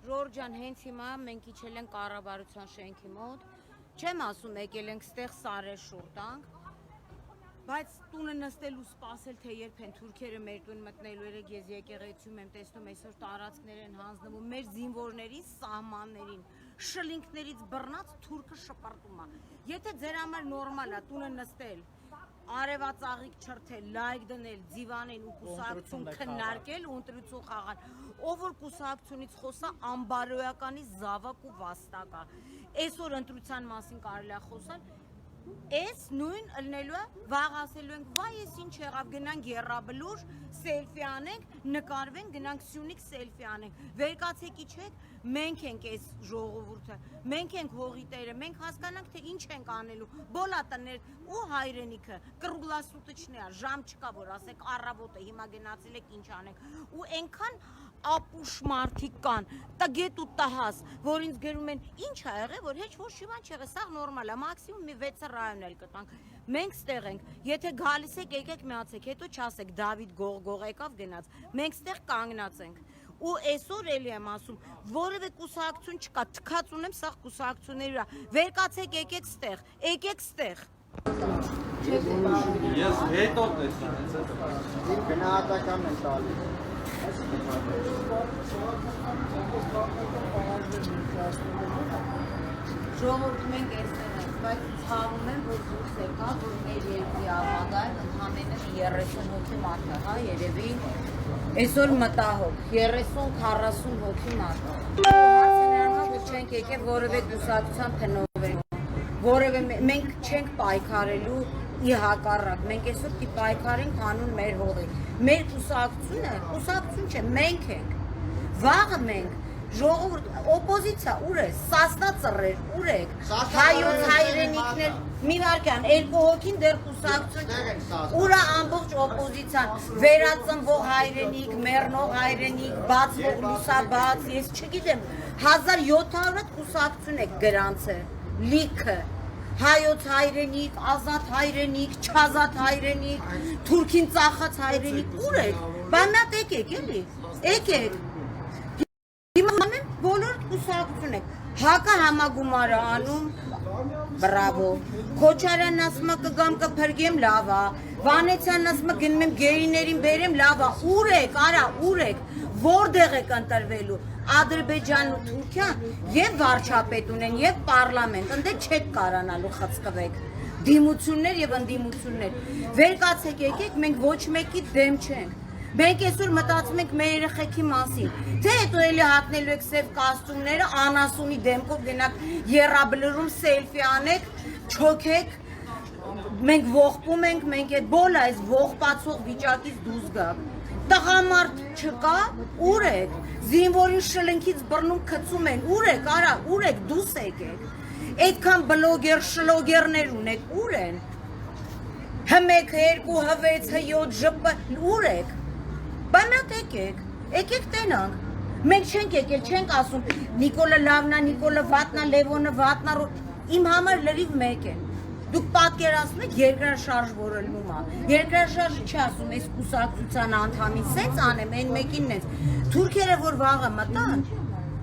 Ժորժան հենց հիմա մենք իջել ենք կառավարության շենքի մոտ, չեմ ասում եկել ենք ստեղ սարեր շուրտանք, բայց տունը նստելու սպասել թե երբ են թուրքերը մեր տուն մտնելու երեք ես եկեղեցիում եմ տեսնում այսօր տարածքներ են հանձնվում մեր զինվորների սահմաններին, շլինքներից բռնած թուրքը շպրտում է, եթե ձեր համար նորմալ է տունը նստել, արևածաղիկ չրթել, լայք դնել, դիվանեն ու կուսակցություն քննարկել ու ընտրություն խաղալ, ով որ կուսակցությունից խոսա անբարոյականի զավակ ու վաստակ է, այսօր ընտրության մասին կարելի է խոսալ, Էս նույն ըլնելու է, վաղ ասելու ենք, վայ ես ինչ եղավ, գնանք եռաբլուր, սելֆի անենք, նկարվենք, գնանք Սյունիք սելֆի անենք, վերկացեք իջեք, մենք ենք այս ժողովուրդը, մենք ենք հողի տերը, մենք հասկանանք, թե ինչ ենք անելու, բոլատներ ու հայրենիքը, կռուգլասուտիչն է, ժամ չկա, որ ասեք առավոտ է, հիմա գնացել եք ինչ անենք, ու այնքան ապուշ մարդիկ կան, տգետ ու տահաս, որ ինձ գրում են, ինչ ա եղել, որ հեչ ոչ շիվան չեղել, սաղ նորմալ է, մաքսիմում մի 6 ռայոն էլ կտանք, մենք ստեղ ենք, եթե գալիս եք, եկեք միացեք, հետո չասեք Դավիթ գող եկավ գնաց, մենք ստեղ կանգնած ենք, ու այսօր էլի եմ ասում, որևէ կուսակցություն չկա, թքած ունեմ սաղ կուսակցությունների վրա, վերկացեք, եկեք ստեղ, Ես հետո տեսա, գնահատականն են տալիս Ժողովուրդ մենք այստեղ ենք, բայց ցավում եմ, որ դուրս եկա, որ մեր երկրի ապագան ընդհանրապես 30 հոգի մարդ է, հա, երևի այսօր մտահոգ 30-40 հոգի մարդ։ Հարցերն որ չենք եկել որևէ կուսակցության փնովենք, որևէ մենք չենք պայքարելու ի հակառակ, մենք այսօր պիտի պայքարենք հանուն մեր հողի։ Մեր կուսակցությունը, կուսակցություն չէ, մենք ենք, վաղը մենք, ժողովուրդ, օպոզիցիա, ուր է, սասնա ծռեր, ուր եք, հայոց հայրենիքներ, մի վարկյան, երկու հոգին դեռ կուսակցություն չէ, ուր է ամբողջ օպոզիցիան, վերածնվող հայրենիք, մեռնող հայրենիք, բացվող լուսաբաց, ես չգիտեմ, 1700 կուսակցություն եք գրանցել, լիքը, հայոց հայրենիք, ազատ հայրենիք, չազատ հայրենիք, թուրքին ծախած հայրենիք, ուր եք, բանատ եկեք էլի, եկեք, հիմա ամեն բոլոր կուսակցություն եք, հակա համագումարը անում, բրավո, Քոչարյանն ասում է կգամ կփրկեմ լավա, Վանեցյանն ասում է գնում եմ գերիներին բերեմ լավա, ուր եք, արա, ուր եք, որտեղ եք ընտրվելու, Ադրբեջանն ու Թուրքիան եւ վարչապետ ունեն եւ պարլամենտ, ընդ չեք կարանալու խցկվեք, դիմություններ եւ ընդդիմություններ, վերկացեք եկեք, մենք ոչ մեկի դեմ չենք, մենք այսօր մտածում ենք մեր երեխեքի մասին, թե հետո էլի հատնելու եք սև կոստյումները, անասունի դեմքով գնաք եռաբլուրում սելֆի անեք, չոքեք, մենք ողբում ենք, մենք այդ բոլ այս ողբացող վիճակից դուրս գանք, տղամարդ չկա, ուր եք, զինվորին շլնքից բռնում քծում են, ուր եք, արա, ուր եք, դուս եկեք, այդքան բլոգեր, շլոգերներ ունեք, ուր են, հմեք, 2, 6, 7, ժպը, ուր եք, բանատ եկեք տենանք, մենք չենք եկել, չենք ասում, Նիկոլը լավնա, Նիկոլը վատնա, Լևոնը վատնա, իմ համար լրիվ մեկ են, դուք պատկերացնում եք երկրաշարժ որելնում է, երկրաշարժը չի ասում, այս կուսակցության անդամին սենց անեմ, այն մեկինն ես, թուրքերը որ վաղը մտան,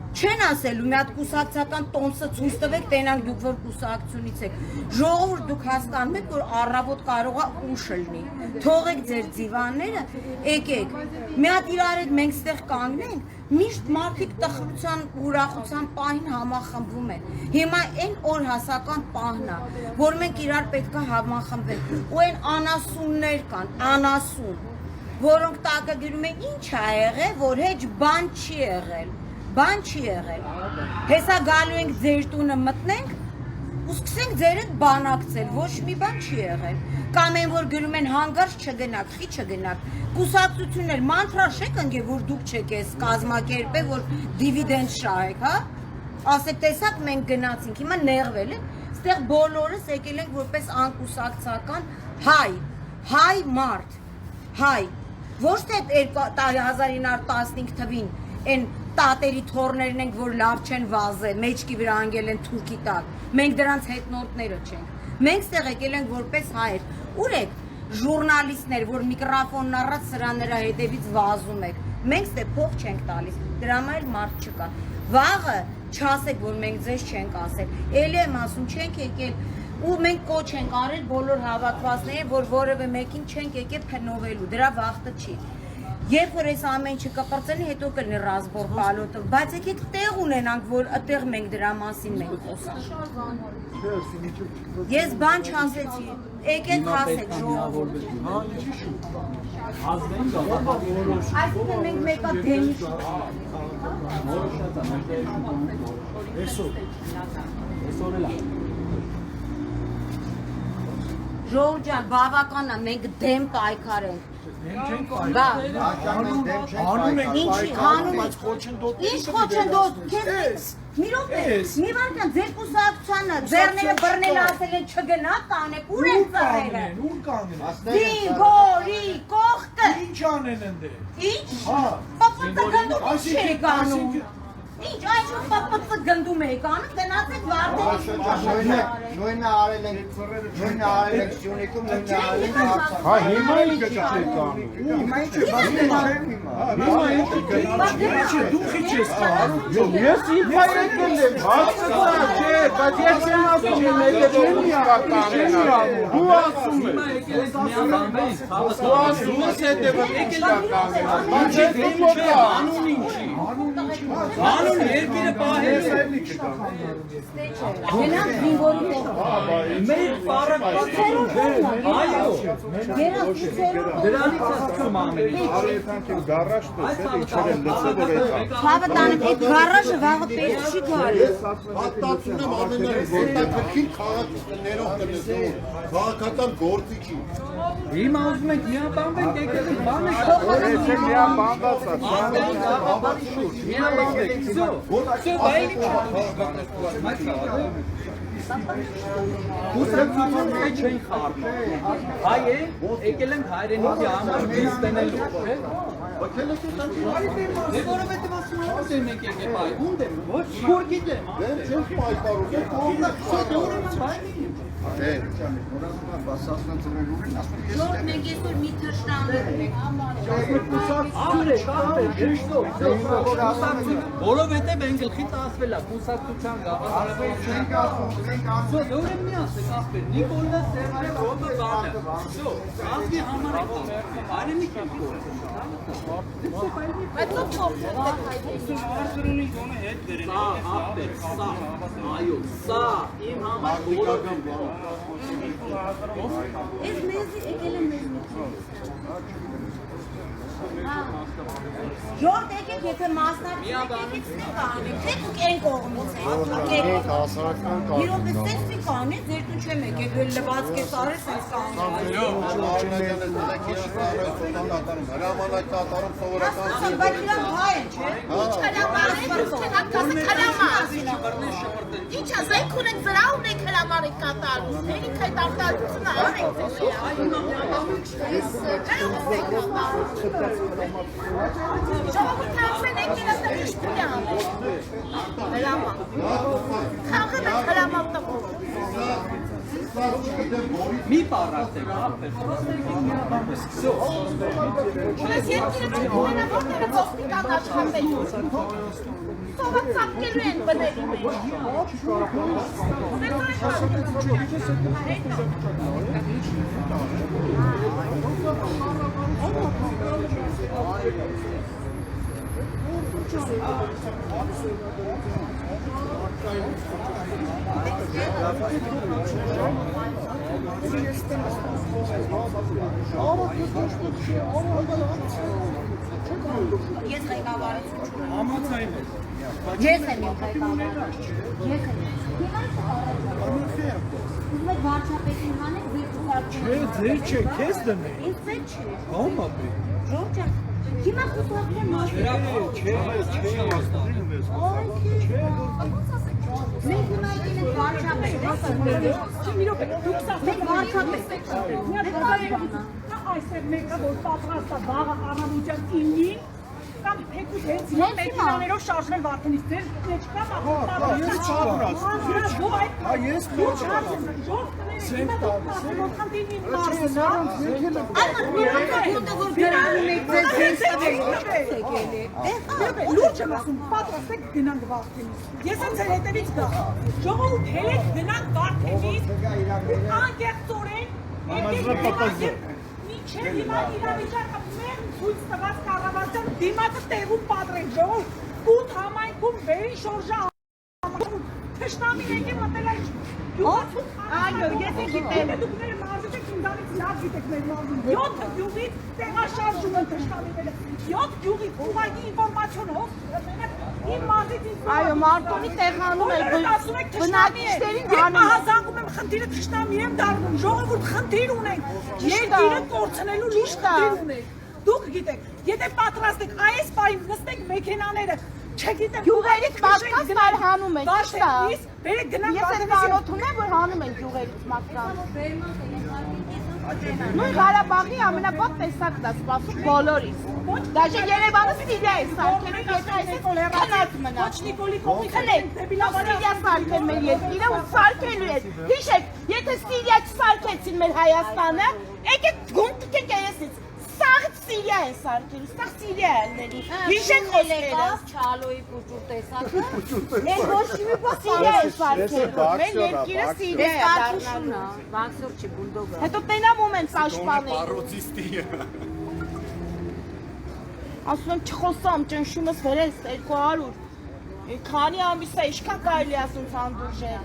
չեն ասելու, մի հատ կուսակցական տոմսը ցույց տվեք, տենանք դուք որ կուսակցությունից եք, ժողովուրդ դուք հասկանում եք, որ առավոտ կարող է ուշ լինի, թողեք ձեր դիվանները, եկեք, մի հատ իրար հետ մենք ստեղ կանգնենք, միշտ մարդիկ տխրության ուրախության պահին համախմբվում են, հիմա այն օրհասական պահն է, որ մենք իրար պետք է համախմբենք, ու այն անասուններ կան, անասուն, որոնք տակը գրում են ինչ ա եղել, որ հեչ բան չի եղել, բան չի եղել, հեսա գալու ենք ձեր տունը մտնենք, ու սկսենք ձեր հետ բանակցել, ոչ մի բան չի եղել, կամ են որ գրում են հանգարց չգնաք, խի չգնաք, կուսակցություններ, մանթրաշ եք ընգե, որ դուք չեք ես կազմակերպել, որ դիվիդենդ շահեք, հա, ասեք տեսակ մենք գնացինք, հիմա նեղվել են, ստեղ բոլորս եկել ենք որպես անկուսակցական հայ մարդ, հայ, ոչ թե 1915 թվին, են տատերի թորներն ենք, որ լավ չեն վազել, մեջքի վրա անգել են թուրքի տակ, մենք դրանց հետնորդները չենք, մենք ստեղ եկել ենք որպես հայեր, ուր եք, ժուրնալիստներ, որ միկրոֆոնն առած սրաներա հետևից վազում եք։ Մենք ստե փող չենք տալիս։ Դրա համար էլ մարդ չկա։ Վաղը չասեք, որ մենք ձեզ չենք ասել։ Էլի եմ ասում, չենք եկել ու մենք կոչ ենք արել բոլոր հավաքվածներին, որ որևէ մեկին չենք եկել փնովելու։ Դրա վախտը չի։ Երբ որ այս ամեն ինչը կպրծենի, հետո կլինի ռազմոր պալոտը, բայց եկեք տեղ ունենանք, որ այդտեղ մենք դրա մասին մենք խոսանք։ Ես բան չասեցի, եկեք ասեք ժողովուրդ։ Այսինքն մենք մեկա դեմի Ժողովուրդ ջան, բավական է, մենք դեմ պայքար ենք։ Ինչի հանուն Ինչ խոչընդոտ Մի րոպե, մի վարքան ձեր կուսակցությանը ձեռները բռնել ասել են չգնա տանեք, ուր են ծռերը Դին, գորի, կողքը Ինչ անեն են դե Ինչ, պապպտը գնդում ինչ եք անում Ինչ, այնչում պապպտը գնդում եք անում, դնացեք վարդերի Նույնը արել ենք Սյունիքում, նույնը արել ենք Արցախ Հա հիմա ինչ եք անում Հիմա ինչ է, բայց չեմ դու խիչ ես անում Ես իպա եկել եմ, բացը չէ, բայց ես չեմ ասում եմ եկել դու ասում ես հետևը Բայց ես անուն ինչի Անուն երկիրը պահել է Գնանք զինվորի Մեր պարակոցերով Այո Դրանից ասում ամեն Խավը տանեմ, այդ գարաժը վաղը պես չի գարի Պատտացում եմ ամենարից որտակրքին քաղաքներով կնեսում, քաղաքական գործի չի։ Հիմա ուզում եք միաբանվենք եկել եք բան եք միաբանվեք Всё, բայինի Կուսակցությունները չեն խառնում Հայ է, եկել ենք հայրենիքի համար դիս տենելու Որովհետև ասում եմ եք եկել բայ, ունդ եմ, ոչ, որ գիտեմ Դեմ չենք պայքարում, Ժորդ մենք այսօր մի թշնամի Որովհետև են գլխից ասվել է կուսակցության գաղափարը Դու եմ մի ասեք ասպեր Նիկոլը Սերժը Ռոբը բանը Всё ազգի համար է Արենիք եմ Բայց ո՞վ Սա ապեր սա այո սա իմ համար որովհետև Ես մեզի եկել եմ մեզ Ժորդ եկեք, եթե մասնակցեք, եկեք ստեղ կանեք, դեպուք են կողմից են, եկեք Իրոք ստեղ ստի կանեք, ձեր տուն չեմ եկեք, վեր լվաց կես արես ես կանեք Բայց իրան հայ են, չէ? Ինչ ասեք ունեք վրա ունեք հրամանի կատարում, հերիք այդ արտարությունը անեք Ժողովուրդ հարցեն եկել ասել ինչ պիտի անեք Հրաման Քաղը մեկ հրաման տղով Մի պարացեք ապեր Всё Ունես երկիրը չունենա որները ոստիկան աշխատել Սովակ ծապկելու են բների մեջ Ես ղեկավարություն չունեմ Համացայն է Ես եմ իմ ղեկավարը Ես եմ Հիմա Ուզում եք վարչապետին հանեք ձեր կուսակցությունը Չէ, ձեր չէ, քեզ դնենք Ինձ ձեր չի Համապե Ժողովուրդ ջան Հիմա կուսակցության Մենք հիմա եկել ենք վարչապետ Մենք վարչապետ Այստեղ մեկը որ պատրաստ է վաղը առավոտյան 9-ին կամ հենց մեքենաներով շարժվել Վարդենից դեր չկա լուրջ եմ ասում, պատրաստեք գնանք Վարդենից։ Ես եմ ձեր հետևից գա։ Ժողովուրդ հելեք գնանք Վարդենից, անկեղծորեն, մինչև հիմա իրավիճակը մեր ցույց տված կառավարության դիմացը տեղում պատրենք ժողովուրդ, կուտ համայնքում վերին շորժը թշնամին եկե մտել այս այո, ես գիտեմ, դուք մեր մարզիչ եք ինձանից լավ գիտեք մեր մարզին, 7 գյուղից տեղաշարժում են թշնամիները, 7 գյուղից ուղղակի ինֆորմացիոնով իմ մարզից այո, Մարտոնի տեղանում է բնակիչներին մահազանգում եմ խնդիրը թշնամի եմ դառնում, ժողովուրդ խնդիր ունենք, երկիրը կորցնելու լուրջ խնդիր ունենք, դուք գիտեք, եթե պատրաստ եք այս պահին նստեք մեքենաները, չգիտեմ, գյուղերից մարդկանց հանում են, ճիշտ է։ Բերեք գնանք Ես էլ ծանոթում եմ, որ հանում են գյուղերից մարդկանց։ Նույն Ղարաբաղի ամենապատ տեսակն է սպասում բոլորից։ Դաժե Երևանը Սիրիա է սարքել, եթե այսպես քնած մնա։ Ոչ Նիկոլի կողմից Սիրիա սարքել մեր երկիրը ու սարքելու է։ Հիշեք, եթե Սիրիա չսարքեցին մեր Հայաստանը, եկեք գում տկեք երեսից։ Սաղ Սիրիա է սարքել, սաղ Սիրիա է ալնելու։ Հիշեք խոսքերը։ Չալոյի պուճուր տեսակը։ Ես ոչ մի բան Սիրիա է սարքել։ Մեր երկիրը Սիրիա է դառնալու։ Վաքսոր չի բուլդոգը։ Հետո տենամում են սաշպանել։ Ասում եմ չխոսամ, ճնշումս վերես 200։ Քանի ամիս է, իշքան կարելի ասում ցանդուրժել։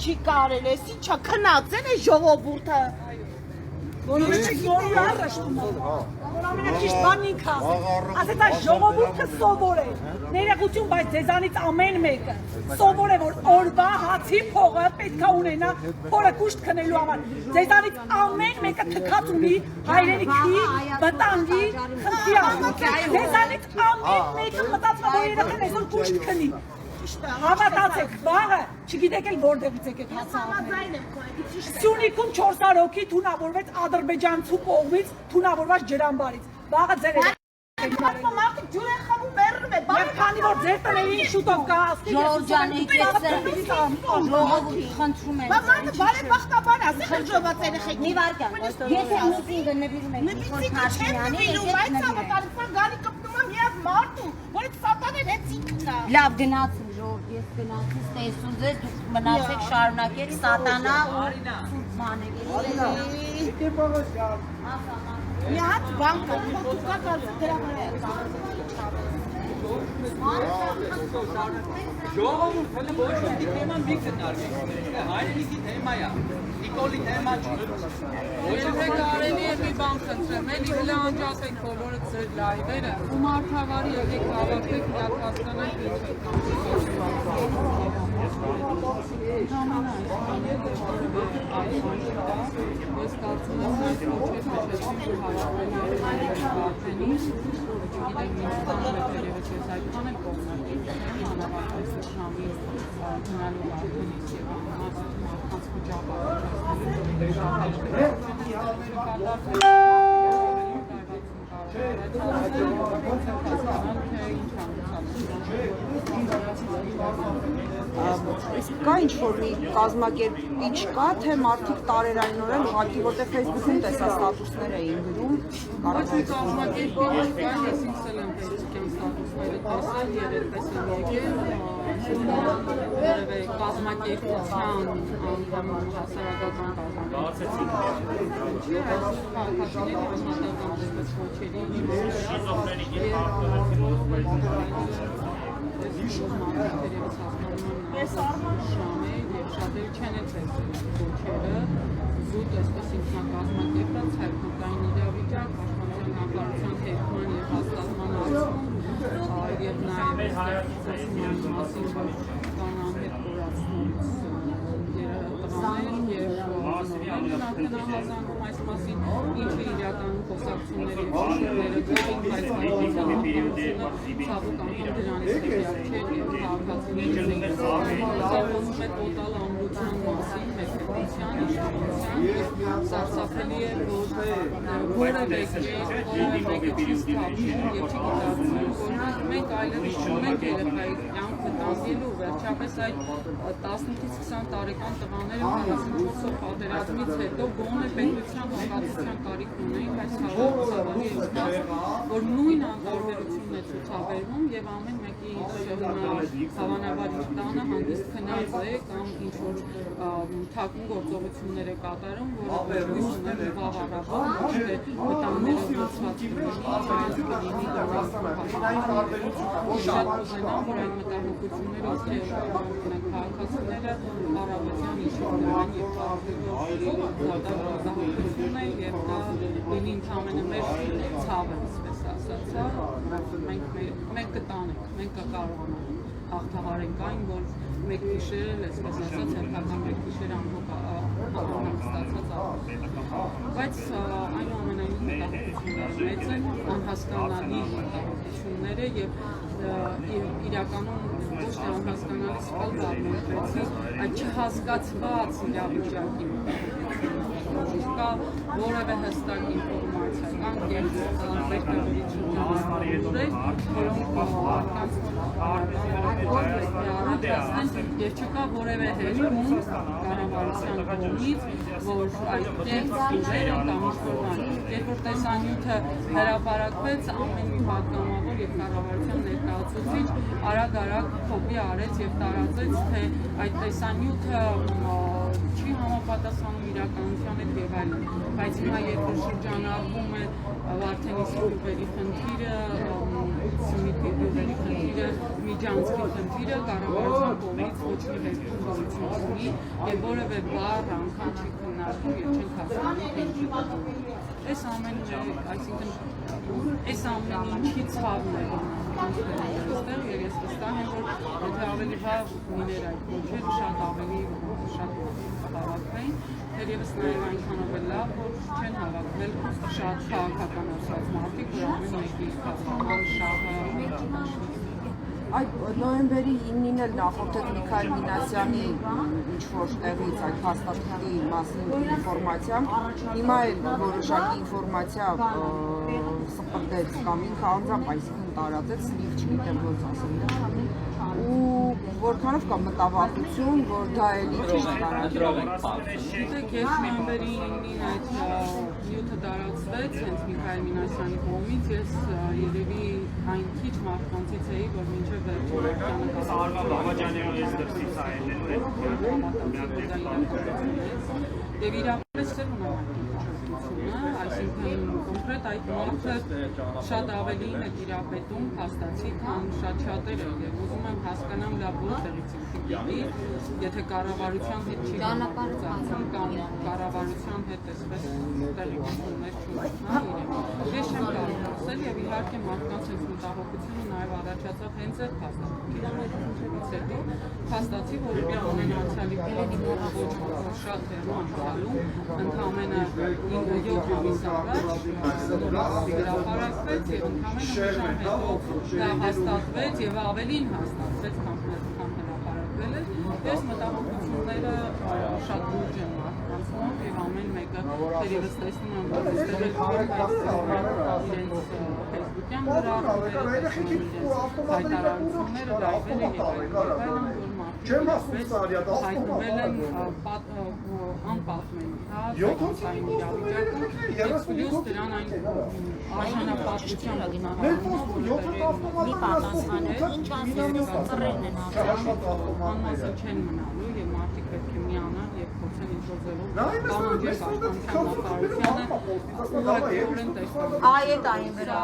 Չի կարել, ես ինչա քնածել է ժողովուրդը։ Որոշ չեք նորի առաջում որ ամենաճիշտ բանն ինքը ասեց այս ժողովուրդը սովոր է ներողություն բայց ձեզանից ամեն մեկը սովոր է որ օրվա հացի փողը պետք է ունենա փորը կուշտ քնելու համար ձեզանից ամեն մեկը թքած ունի հայրենիքի վտանգի խնդրի ձեզանից ամեն մեկը մտածում որ երեխան այսօր կուշտ քնի Հավատացեք, վաղը չգիտեք էլ որտեղից եկեք Համաձայն եմ քո հետ։ Սյունիքում 400 հոգի թունավորվեց ադրբեջանցու կողմից թունավորված ջրամբարից։ Վաղը ձեր Մարդիկ ջուր են խմում մեռնում է։ Եվ քանի որ ձեր տներին շուտով կա, Ժողովուրդ ջան, եկեք ժողովուրդ խնդրում են։ Բայց մարդը բարեբախտաբար ասել են ժողոված երեխեք։ Մի վարքան, եթե միտինգը նվիրում եք Նիկոլ Փաշինյանի, բայց համատարության գալի կպտում եմ միակ մարդու, որից սատաներ հենց ինքն է։ լավ գնացին ժողովուրդ, ես գնացի, տեսնում ձեզ, դուք մնացեք շարունակեք սատանա ու սուրբ մանեվի։ Մի հատ բան կա, դուք կա դրա վրա։ Ժողովուրդ, հələ ոչ մի թեման մի քննարկենք։ Հայրենիքի թեմա է։ Նիկոլի թեմա չի։ Եթե կարելի է մի բան խնդրեմ, էլի գլանջացեք բոլորը ձեր լայվերը ու մարդավարի եկեք հավաքեք միացկանենք Ես կարծում եմ այս ոչետ մեջեցին հավաքվելու Վարդենից, չգիտեմ ինչ տանում է վերևից ես այդքան եմ կողմնակից եմ, անավարդայս շամի հնալու Վարդենից և մարդկանց Կա ինչ-որ մի կազմակերպիչ կա, թե մարդիկ տարերայնորեն ուղղակի, որտեղ Facebook-ում տեսա ստատուսներ էին գրում, Ոչ մի կազմակերպիչ կա, ես ինքս էլ եմ Facebook-ում ստատուսները տեսել և այդպես եմ եկել, որևէ կազմակերպության անդամ հասարակական կազմակերպություն։ Չի այսօր քաղաքացիների անհատական դեպս ոչերի Ես շամ է և շատերը չեն է տեսել ոչերը, զուտ այսպես ինքնակազմակերպած հայտնական իրավիճակ, պաշտպանության նախարարության թեկնման և հաստատման ակցում և նաև ստեղծման մասին, որ կան անհետ կորացնից տղաներ և ծնողներն արդեն ահազանգում այս մասին, ինչը իրականում խոսակցությունների շուշները կային, բայց նախարարությունը ցավոք անգամ դրանից հետիակ չէր և քաղաքացիների զինվորները խոսում է տոտալ ամրության մասին, կառավարության իշխանության սարսափելի է, որ որևէ մեկը չի ստացվում եւ չի գիտակցում, որ մենք այլևս չունենք երեխայի կյանք վտանգելու, վերջապես այդ 18-ից 20 տարեկան տղաները 44-ով պատերազմից հետո գոնե պետության հողացության կարիք ունեին, բայց ցավալի է ստացվում, որ նույն անկարողությունն է ցուցաբերվում եւ ամեն մեկի հավանաբար իր տանը հանգիստ քնած է կամ ինչ որ թաքուն գործողություններ է կատարում, որը լույս ուներ բավարարաբար, ոչ թե վտանգները գործված կլինի, շատ կուզենամ, որ այդ մտահոգությունները քաղաքացիները առավոտյան իշորներն եւ մտահոգություն է եւ դա լինի ընդհանրապես մեր ցավը, այսպես ասած, մենք կտանենք, մենք կկարողանանք հաղթահարենք այն, որ մեկ գիշերը, այսպես ասած, հերթական մեկ գիշերը անհանգստացած բայց այնուամենայնիվ մտահոգությունները մեծ են, անհասկանալի մտահոգությունները եւ իրականում ոչ թե անհասկանալի սխալ բառնեցի, այդ չհասկացված իրավիճակի կա որևէ հստակ ինֆորմացիա, կան գերտերություններ, որոնք մարդկանց եւ չկա որևէ հերում կառավարության կողմից, որ այդ կերպները կամ ինչ-որ երբ որ տեսանյութը հրապարակվեց, ամեն մի պատգամավոր եւ կառավարության ներկայացուցիչ արագ կոպի արեց եւ տարածեց, թե այդ տեսանյութը չի համապատասխանում իրականության հետ եւ այլն, բայց հիմա երբ որ շրջանառվում է Վարդենիսի գյուղերի խնդիրը, Սյունիքի գյուղերի խնդիրը, Միջանցքի խնդիրը կառավարության կողմից ոչ մի հերթում գոյություն չունի եւ որևէ բառ անգամ չի քննարկվում եւ չեն հասկանում թե ինչի պատճառով։ Այս ամեն ինչի ցավն է այստեղ եւ ես վստահ եմ, որ եթե ավելի վաղ լիներ այդ ոչերը շատ հավաքվեին, թերևս նաև այնքանով է լավ, որ չեն հավաքվել շատ քաղաքականացված մարդիկ, որ ամեն մեկի քաղաքական շահը Այդ նոյեմբերի 9-ին էլ նախորդեց Միքայել Մինասյանի ինչ-որ տեղից այդ հաստատքի մասին ինֆորմացիա, հիմա էլ որոշակի ինֆորմացիա սպրդեց կամ ինքը անձամբ այսինքն տարածեց, սնիվ չգիտեմ ոնց ասել ու որքանով կա մտավախություն, որ դա էլի քիչ տարածվում է։ Գիտեք, ես նոյեմբերի 9-ին այդ նյութը տարածվեց հենց Միքայել Մինասյանի կողմից, ես երևի այն քիչ մարդկանցից էի, որ մինչև Եվ իրապես չէր ունենալու, այսինքն կոնկրետ այդ մարդը շատ ավելին է տիրապետում փաստացի, քան շատ-շատերը եւ ուզում եմ հասկանամ լավ որտեղից ինքնի, եթե կառավարության հետ չի գործածում կամ կառավարության հետ այսպես տեղեկություններ չունենա իրեն։ Ես չեմ կարող ասել եւ իհարկե մարդկանց հետ մտահոգությունը նաեւ առաջացավ հենց այդ փաստաթղթերից հետո, փաստացի, որ ունենացյալի ոչ շատ հեռու անցյալում ընդամենը 9-7 ամիս առաջ հրապարակվեց եւ ընդամենը հետո դա հաստատվեց եւ ավելին հաստատվեց, քան հրապարակվել է։ Ես մտահոգությունները շատ լուրջ են մարդկանց մոտ եւ ամեն մեկը թերևս տեսնում եմ, որ այստեղ իրենց ֆեյսբուքյան գրառումները, հայտարարությունները լայվերը եւ այլն, որ հայտնվել են անպատմեն, ֆինանսային իրավիճակում եւ պլյուս դրան այն արժանապատվության մի պատասխանը ինչ ասում ծռերն են անմասն չեն մնալու եւ մարդիկ պետք է միանան եւ փորձեն ինչ-որ ձևով պահանջել պաշտպանության նախարարությանը այդ այն վրա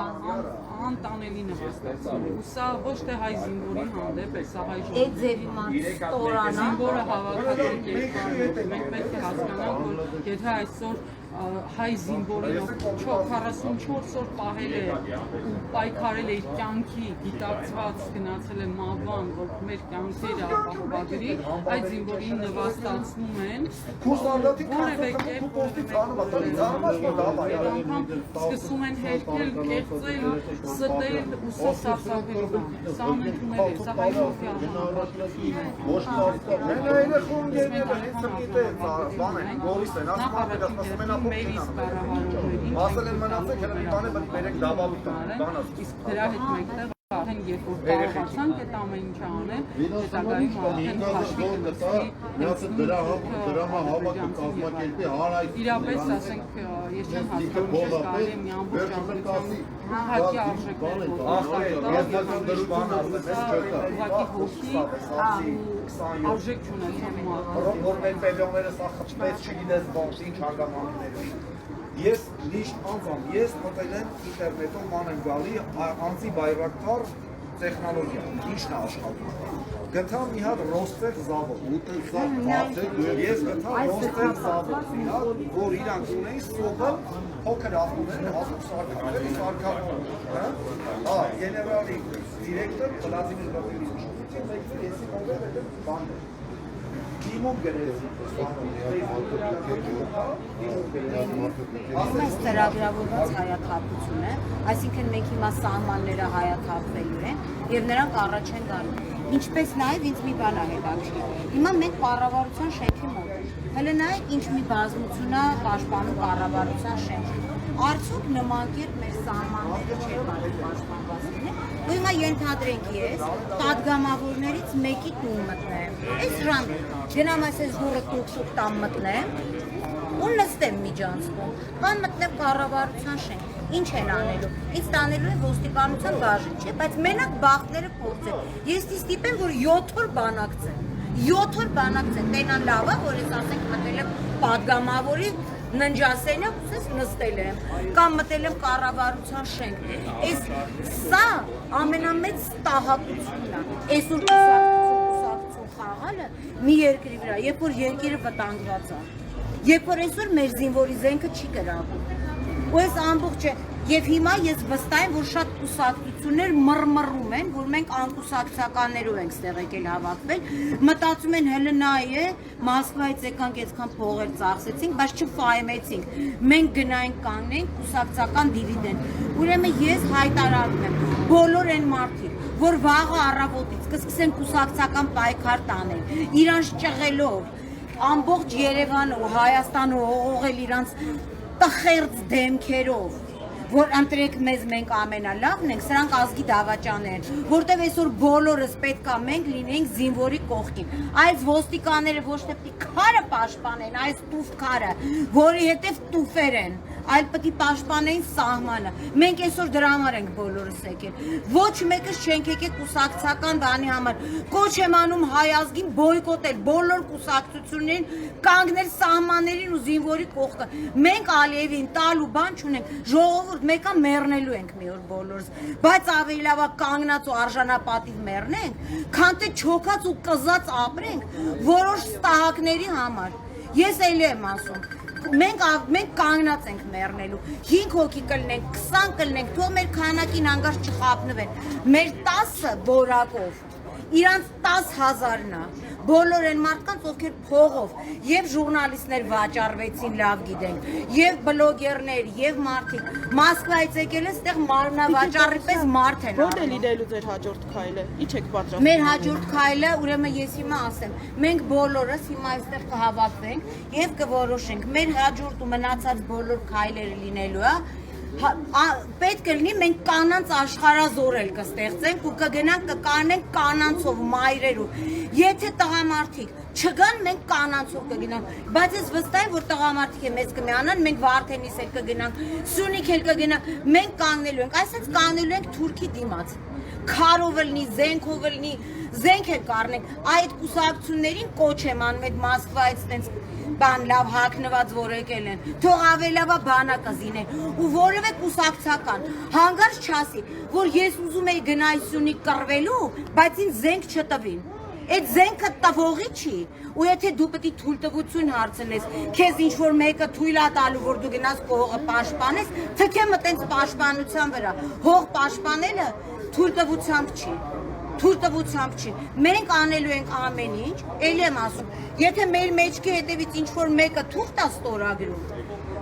անտանելի նվաստացում է։ Ու սա ոչ թե հայ զինվորի հանդեպ է, սա հայ այդ ձևի մարդ ստորանա զինվորը հավաքած է կերպարով։ Մենք պետք է հասկանանք, որ եթե այսօր հայ զինվորին 44 օր պահել է ու պայքարել է կյանքի գիտակցված գնացել է մահվան, որ մեր կյանքերը ապահովագրի, այդ զինվորին նվաստացնում են որևէ կերպ սկսում են հերքել, կեղծել, ստել ու սարսափել։ Սա ամենքումել է, սա հայրովի Ասել են մնացեք, հենց մի բան է, բայց բերեք դաբալի տան, իսկ դրա հետ մեկտեղ արդեն երբ որ կարողացանք այդ ամեն ինչը անել, հետագայում արդեն հաշվի կնստի դրամա հավաքը կազմակերպի հանրայք իրապես ասենք ես չեմ հասկանում ես կարելի է մի ամբողջ ամբողջի հակի արժեքներ ուղղակի հոգի արժեք չունեցան մարդը որ մեր պելյոնները սա խփեց չգիտես ոնց ինչ հանգամանքներով Ես լիշտ անձամ, ես մտել եմ ինտերնետով ման եմ գալի անձի բայրակտար տեխնոլոգիա, ինչն է աշխատում։ Գտա մի հատ Ռոստեղ զավոդ, ես գտա Ռոստեղ զավոդ, որ իրանք ունեին սովը փոքր ախումներ, հազուկ սարքաներ, սարքավոր, գեներալի դիրեկտոր Վլադիմիր Վլադիմիրովիչ, մեկը եսի կոնկրետ այդ բանն է։ Դիմում Այս ծրագրավորված հայաթափություն է, այսինքն մենք հիմա սահմանները հայաթափվելու են եւ նրանք առաջ են գալու։ Ինչպես նաեւ ինձ մի բան է հետաքրքիր։ Հիմա մենք կառավարության շենքի մոտ ենք։ Հələ նայեք ինչ մի բազմություն է պաշտպանում կառավարության շենքը։ Արդյոք նման կերպ մեր սահմանները չէ կարող պաշտպանված լինել։ Ու հիմա ենթադրենք ես падգամավորներից մեկի տուն մտնեմ։ Այս ժամ գնամ այսպես դուրը տուկ տամ մտնեմ ու նստեմ միջանցքում։ Բան մտնեմ կառավարության շենք։ Ինչ են անելու։ Ինձ տանելու են ոստիկանության բաժին, չէ՞, բայց մենակ բախտները փորձեն։ Ես ստիպեմ, որ 7 օր բանակցեն։ 7 օր բանակցեն։ Տենան լավ է, որ ես ասենք մտել եմ падգամավորի ննջասենը ուսես նստել եմ կամ մտել եմ կառավարության շենք։ Այս սա ամենամեծ տահակությունն է։ Այսօր կուսակցություն խաղալը մի երկրի վրա, երբ որ երկիրը վտանգված է։ Երբ որ այսօր մեր զինվորի զենքը չի կրակում։ Ու այս ամբողջը եւ հիմա ես վստահ եմ, որ շատ կուսակցություններ մռմռում են, որ մենք անկուսակցականներով ենք ստեղ եկել հավաքվել, մտածում են հələ նայ է, Մոսկվայից եկանք այսքան փողեր ծախսեցինք, բայց չֆայմեցինք։ Մենք գնայինք կանգնենք կուսակցական դիվիդենդ։ Ուրեմն ես հայտարարում եմ, բոլոր այն մարդիկ, որ վաղը առավոտից կսկսեն կուսակցական պայքար տանել, իրանց ճղելով, ամբողջ Երևանը ու Հայաստանը ողողել իրանց տխերց դեմքերով որ ընտրեք մեզ մենք ամենալավն ենք, սրանք ազգի դավաճան են, որտեվ այսօր բոլորս պետք է մենք լինենք զինվորի կողքին, այս ոստիկանները ոչ թե պիտի քարը պաշտպանեն, այս տուֆ քարը, որի հետև տուֆեր են, այլ պիտի պաշտպանեն սահմանը, մենք այսօր դրա համար ենք բոլորս եկել, ոչ մեկս չենք եկել կուսակցական բանի համար, կոչ եմ անում հայ ազգին բոյկոտել բոլոր կուսակցություններին, կանգնել սահմաններին ու զինվորի կողքը, մենք Ալիևին տալու բան չունենք, ժողովուրդ մեկը մեռնելու ենք մի օր բոլորս, բայց ավելի լավ է կանգնած ու արժանապատիվ մեռնենք, քան թե չոքած ու կզած ապրենք որոշ ստահակների համար։ Ես էլի եմ ասում, մենք կանգնած ենք մեռնելու, 5 հոգի կլնենք, 20 կլնենք, թող մեր քանակին հանգարց չխափնվեն, մեր 10 որակով, իրանց 10,000-ն է, բոլոր են մարդկանց, ովքեր փողով եւ ժուրնալիստներ վաճառվեցին, լավ գիտենք, եւ բլոգերներ, եւ մարդիկ, Մոսկվայից եկել են, այդտեղ մարմնավաճառի պես մարդ են։ Ո՞րն է լինելու ձեր հաջորդ քայլը։ Ինչ եք պատրաստվում։ Մեր հաջորդ քայլը, ուրեմն ես հիմա ասեմ, մենք բոլորս հիմա այստեղ կհավաքվենք եւ կորոշենք մեր հաջորդ ու մնացած բոլոր քայլերը լինելու է։ Պետք է լինի մենք կանանց աշխարհազորել կստեղծենք ու կգնանք կկանենք կանանցով մայրերով։ Եթե տղամարդիկ չգան, մենք կանանցով կգնանք, բայց ես վստահ եմ, որ տղամարդիկ մեզ կմիանան, մենք Վարդենիս էլ կգնանք, Սյունիք էլ կգնանք, մենք կանգնելու ենք, այսպես կանգնելու ենք Թուրքի դիմաց։ Քարով լինի, զենքով լինի, զենք է կառնենք, այդ կուսակցություններին կոչ եմ անում, այդ Մոսկվայից տենց բան լավ հագնված որ եկել են, թող ավելավա բանակը զինեն ու որևէ կուսակցական հանգարց չասի, որ ես ուզում եի գնայի Սյունիք կռվելու, բայց ինձ զենք չտվին։ Այդ զենքը տվողի չի, ու եթե դու պետք է թույլտվություն հարցնես, քեզ ինչ որ մեկը թույլ է տալու, որ դու գնաս հողը պաշտպանես, թքեմ այտենց պաշտպանության վրա։ Հող պաշտպանելը թույլտվությամբ չի։ Թույլտվությամբ չի։ Մենք անելու ենք ամեն ինչ, ելի եմ ասում, եթե մեր մեջքի հետևից ինչ որ մեկը թուղթ է ստորագրում,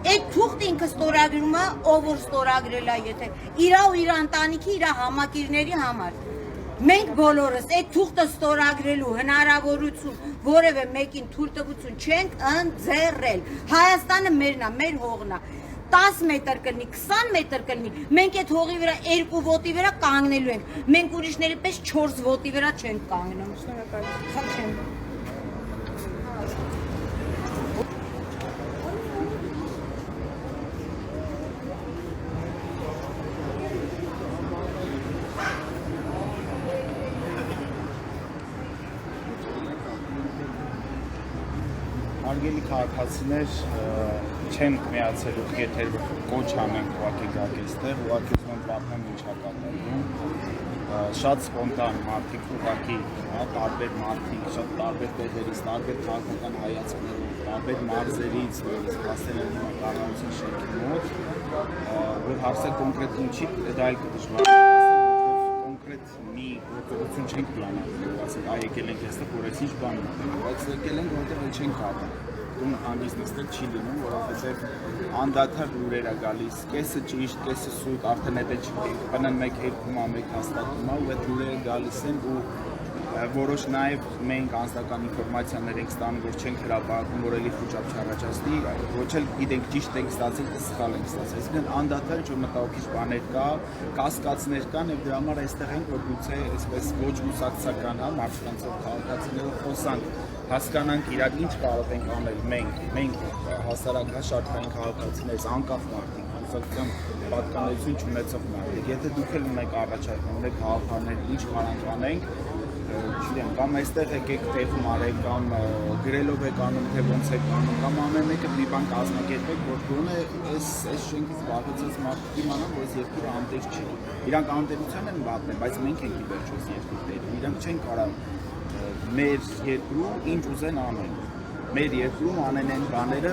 այդ թուղթը ինքը ստորագրում է, ով որ ստորագրել է, եթե իրա ու իր ընտանիքի, իր համակիրների համար։ Մենք բոլորս այդ թուղթը ստորագրելու հնարավորություն որևէ մեկին թույլտվություն չենք ընձեռել։ Հայաստանը մերն է, մեր հողն է։ 10 մետր կլինի, 20 մետր կլինի, մենք այդ հողի վրա 2 ոտի վրա կանգնելու ենք։ Մենք ուրիշների պես 4 ոտի վրա չենք կանգնում։ Խնդրեմ։ Հարգելի քաղաքացիներ, չեմ միացել ու եթե կոչ անենք ուղղակի գաք այստեղ, ուղղակի ուզում եմ պատմեմ ինչ է կատարվում։ Շատ սպոնտան մարդիկ ուղղակի, տարբեր մարդիկ, շատ տարբեր տեղերից, տարբեր քաղաքական հայացքներով, տարբեր մարզերից, հասել են հիմա կառավարության շենքի մոտ, որ հարցը կոնկրետ ինչի, դա էլ կդժվար է կոնկրետ մի գործողություն չենք պլանավորել, ասենք այ եկել ենք այստեղ, որ այս ինչ բան է, բայց եկել ենք, որովհետև էլ չենք կարող։ Տուն հանդիստ նստել չի լինում, որովհետև անդադար լուրեր է գալիս, կեսը ճիշտ, կեսը սուտ, արդեն հետ չի բնան մեկ երկում է, մեկ հաստատում է, ու այդ լուրերը գալիս են ու որոշ նաև մենք անձնական ինֆորմացիաներ ենք ստանում, որ չենք հրապարակում, որ էլի խոճապ չառաջացնի, ոչ էլ գիտենք ճիշտ ենք ստացել, թե սխալ ենք ստացել։ Այսինքն անդադար ինչ որ մտահոգիչ բաներ կա, կասկածներ կան եւ դրա համար այստեղ ենք, որ գուցե այսպես ոչ կուսակցական մարդկանցով քաղաքացիներով խոսանք, հասկանանք իրար ինչ կարող ենք անել մենք հասարակական շարքային քաղաքացիներից անկախ մարդիկ, կուսակցության պատկանելություն չունեցող մարդիկ, եթե դուք էլ ունեք առաջարկներ, ունեք գաղափարներ, ինչ կարող անենք, չգիտեմ, կամ այստեղ եկեք տեղում արեք, կամ գրելով եք անում, թե ոնց եք անում, կամ ամեն մեկը մի բան կազմակերպեք, որ գոնե այս շենքից զբաղեցած մարդիկ իմանան, որ այս երկիրը անտեր չի։ Իրանք անտերության են պատմել, բայց մենք ենք ի վերջո այս երկրի տերը։ Իրանք չեն կարող մեր երկրում ինչ ուզեն անել։ Մեր երկրում անեն այն բաները,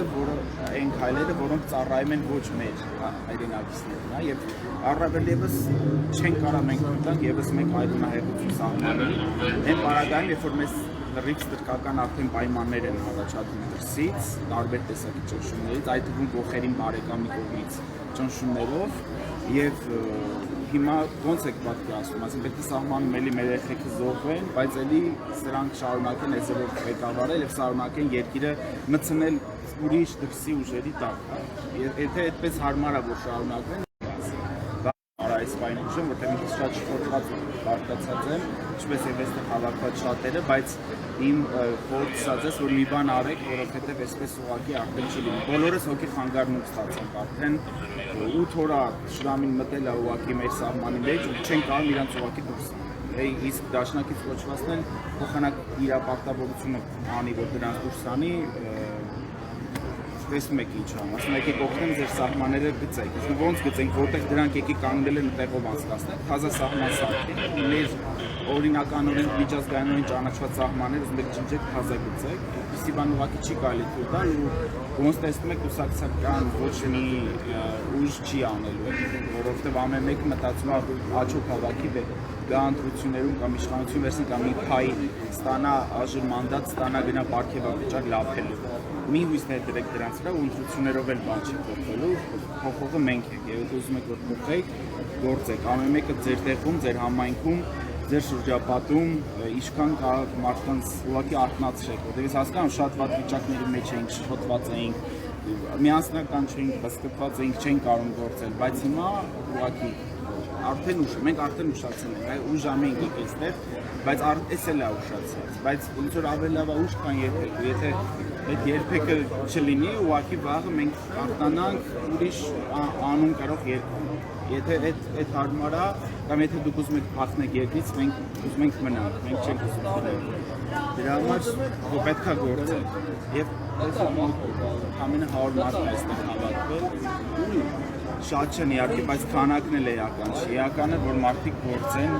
այն քայլերը, որոնք ծառայում են ոչ մեր հայրենակիցներին, եւ առավել եւս չեն կարող մենք ունենալ եւս մեկ հայրենահեղություն սահմանել։ Այն պարագայում, երբ որ մեզ լրիվ ստրկական արդեն պայմաններ են առաջացնում դրսից, տարբեր տեսակի ճնշումներից, այդ թվում գողերին բարեկամի կողմից ճնշումներով եւ հիմա ոնց եք պատկերացնում, ասենք պետք է սահմանում էլի մեր երեխեքը զոհվեն, բայց էլի սրանք շարունակեն այսօր ղեկավարել եւ շարունակեն երկիրը մտցնել ուրիշ դրսի ուժերի տակ։ Եթե այդպես հարմար է որ շարունակվեն, այս բանը ուժը, որտեղ ինձ շատ շփոթված բարձրացած եմ, ինչպես եւ այստեղ հավաքված շատերը, բայց իմ փորձած է որ մի բան արեք, որովհետեւ այսպես ուղղակի արդեն չի լինի։ Բոլորս հոգի խանգարում ստացանք արդեն 8 օր շրամին մտել է ուղղակի մեր սահմանի մեջ ու չեն կարող իրանց ուղղակի դուրս իսկ դաշնակից կոչվածն են փոխանակ իր ապարտավորությունը անի, որ դրանց դուրս անի տեսնում եք ինչ ամ, ասում եք օգնեմ ձեր սահմանները գծեք, իսկ ոնց գծենք, որտեղ դրանք եկի կանգնել են տեղով անցկացնել, թազա սահման սարքեք, մեր օրինականորեն միջազգայինորեն ճանաչված սահմաններ ուզում եք ջնջեք, թազա գծեք, այսպիսի բան ուղղակի չի կարելի թույլ տալ ու ոնց տեսնում եք կուսակցական ոչ մի ուժ չի անելու, որովհետև ամեն մեկը մտածում է աչոք հավաքի գա ընտրություններում կամ իշխանություն վերցնի կամ մի փայ ստանա աժր մանդատ, ստանա գնա պարգևավճար լափելու։ Մի հույսներ դրեք դրանց վրա ու ընտրություններով էլ բան չի փոխվելու, փոխողը մենք ենք, եւ ուզում եք որ փոխեք, գործեք, ամեն մեկը ձեր տեղում, ձեր համայնքում, ձեր շրջապատում, ինչքան կարող մարդկանց ուղղակի արթնացրեք, որտեղ ես հասկանում շատ վատ վիճակների մեջ էինք, շփոթված էինք, միասնական չէինք, բսկտված էինք, չենք կարող գործել, բայց հիմա ուղղակի արդեն ուշ, մենք արդեն ուշացել ենք, ուժ ամեն եկեք այստեղ, բայց այս էլ է ուշացած, բայց ոնց որ ավելի լավ է ուշ քան երբեք, եթե այդ երբեկը չլինի, ուղղակի վաղը մենք արտանանք ուրիշ անուն կարող երկրում, եթե այդ հարմար է, կամ եթե դուք ուզում եք փախնեք երկրից, մենք ուզում ենք մնանք, մենք չենք ուզում գնալ, դրա համար պետք է գործել, եւ ամենը 100 մարդն այստեղ հավաքվել, շատ չեն իհարկե, բայց քանակն էլ էական չի։ Էականը որ մարդիկ փորձեն,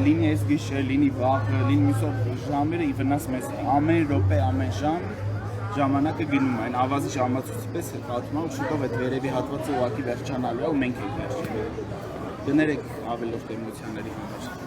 լինի այս գիշեր, լինի վաղ, լինի մյուսօր ժամերը ի վնաս մեզ է։ Ամեն րոպե, ամեն ժամ ժամանակը գնում է, այն ավազի ժամացույցի պես է պատմում, ու շուտով այդ վերևի հատվածը ուղղակի վերջանալու է ու մենք ենք վերջանում։ Գներեք ավելորդ էմոցիաների համար։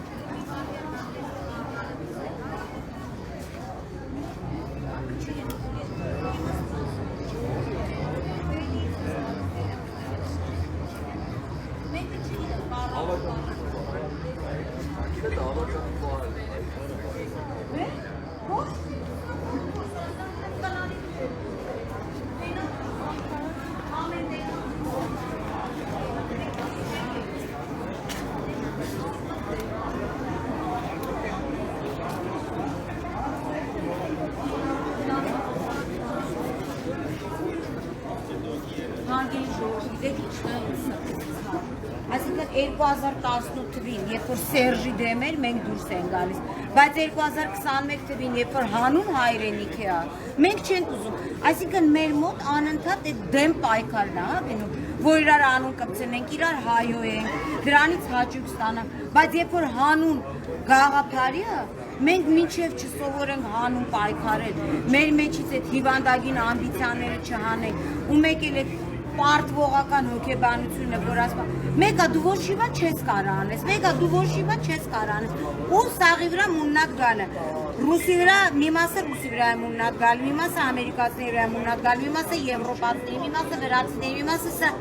Այսինքն 2018 թվին, երբ որ Սերժի դեմ էր, մենք դուրս են գալիս, բայց 2021 թվին, երբ որ հանուն հայրենիք է, մենք չենք ուզում, այսինքն մեր մոտ անընդհատ այդ դեմ պայքարն է գնում, որ իրար անուն կպցնենք, իրար հայոյենք, դրանից հաճույք ստանանք, բայց երբ որ հանուն գաղափարի է, մենք մինչև չսովորենք հանուն պայքարել, մեր մեջից այդ հիվանդագին ամբիցիաները չհանենք, ու մեկ էլ այդ պարտվողական հոգեբանությունը, որ ասում մեկը դու ոչ շիվա չես կարող անես, մեկը դու ոչ շիվա չես կարող անես, ու սաղի վրա մուննատ գալը, ռուսի վրա մի մասը ռուսի վրա է մուննատ գալը, մի մասը ամերիկացիների վրա է մուննատ գալը, մի մասը եվրոպացիների, մի մասը վրացիների, մի մասը սա,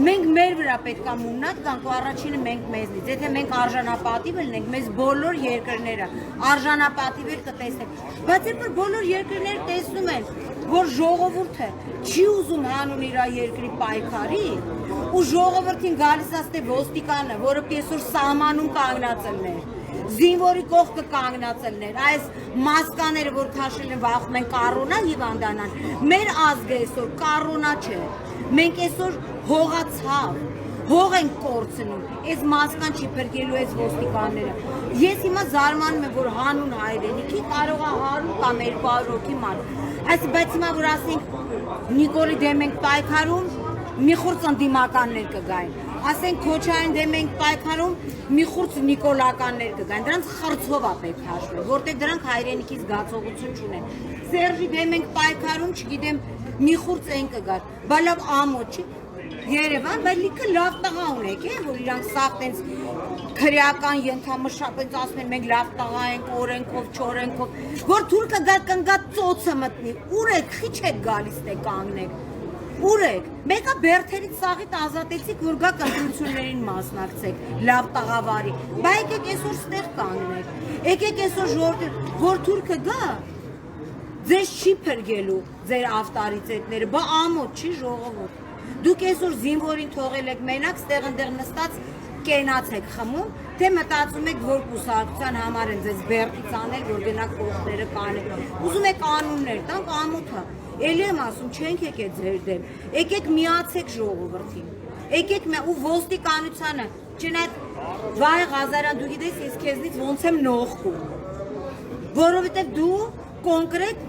մենք մեր վրա պետք է մուննատ գանք ու առաջինը մենք մեզնից, եթե մենք արժանապատիվ լինենք, մեզ բոլոր երկրները արժանապատիվ էլ կտեսնենք, բայց երբ որ բոլոր երկրները տեսնում են, որ ժողովուրդը չի ուզում հանուն իր երկրի պայքարի ու ժողովրդին գալիս ասते ոստիկանը, որը այսօր սահմանում կանգնածելներ, զինվորի կողքը կանգնածելներ, այս մասկաները, որ քաշել են վախում են կառոնա հիվանդանան, մեր ազգը այսօր կառոնա չէ, մենք այսօր հողացավ, հող ենք կորցնում, այս մասկան չի փրկելու այս ոստիկանները, ես հիմա զարմանում եմ, որ հանուն հայրենիքի կարող է 100 կամ 200 հոգի մարդ, բայց հիմա որ ասենք Նիկոլի դեմ ենք պայքարում, մի խուրձ ընդդիմականներ կգային, ասենք Քոչարին դեմ ենք պայքարում, մի խուրձ նիկոլականներ կգային, դրանց խրձով է պետք հաշվել, որտեղ դրանք հայրենիքի զգացողություն չունեն, Սերժի դեմ ենք պայքարում, չգիտեմ, մի խուրձ են կգար, բա լավ ամոթ չի, Երևան, բայց լիքը լավ տղա ունեք, որ իրանք սաղ տենց քրեական ենթամշապ են ասում են մենք լավ տղա ենք, օրենքով, չորենքով, որ թուրքը գա կնգա ծոցը մտնի, ուր եք, խիչ եք գալիս թե կանգնեք, ուր եք, մեկը բերթերից սաղիտ ազատեցիք, որ գա կընտրություններին մասնակցեք, լավ տղավարի, բա եկեք այսօր ստեղ կանգնեք, եկեք այսօր որ թուրքը գա, ձեզ չի փրկելու ձեր ավտարիցետները, բա ամոթ չի ժողովուրդ, դուք այսօր զինվորին թողել եք մենակ, ստեղ ընդեղ նստած կենացեք խմում, թե մտածում եք, որ կուսակցության համար են ձեզ բերդից անել, որ գնաք կողքները կանեք, ուզում եք անուններ տանք, ամոթը, էլի եմ ասում, չենք եկեք ձեր դեմ, եկեք միացեք ժողովրդին, եկեք ու ոստիկանությանը, չնայած Վահե Ղազարյան, դու գիտես, ես քեզնից ոնց եմ նողքում, որովհետև դու կոնկրետ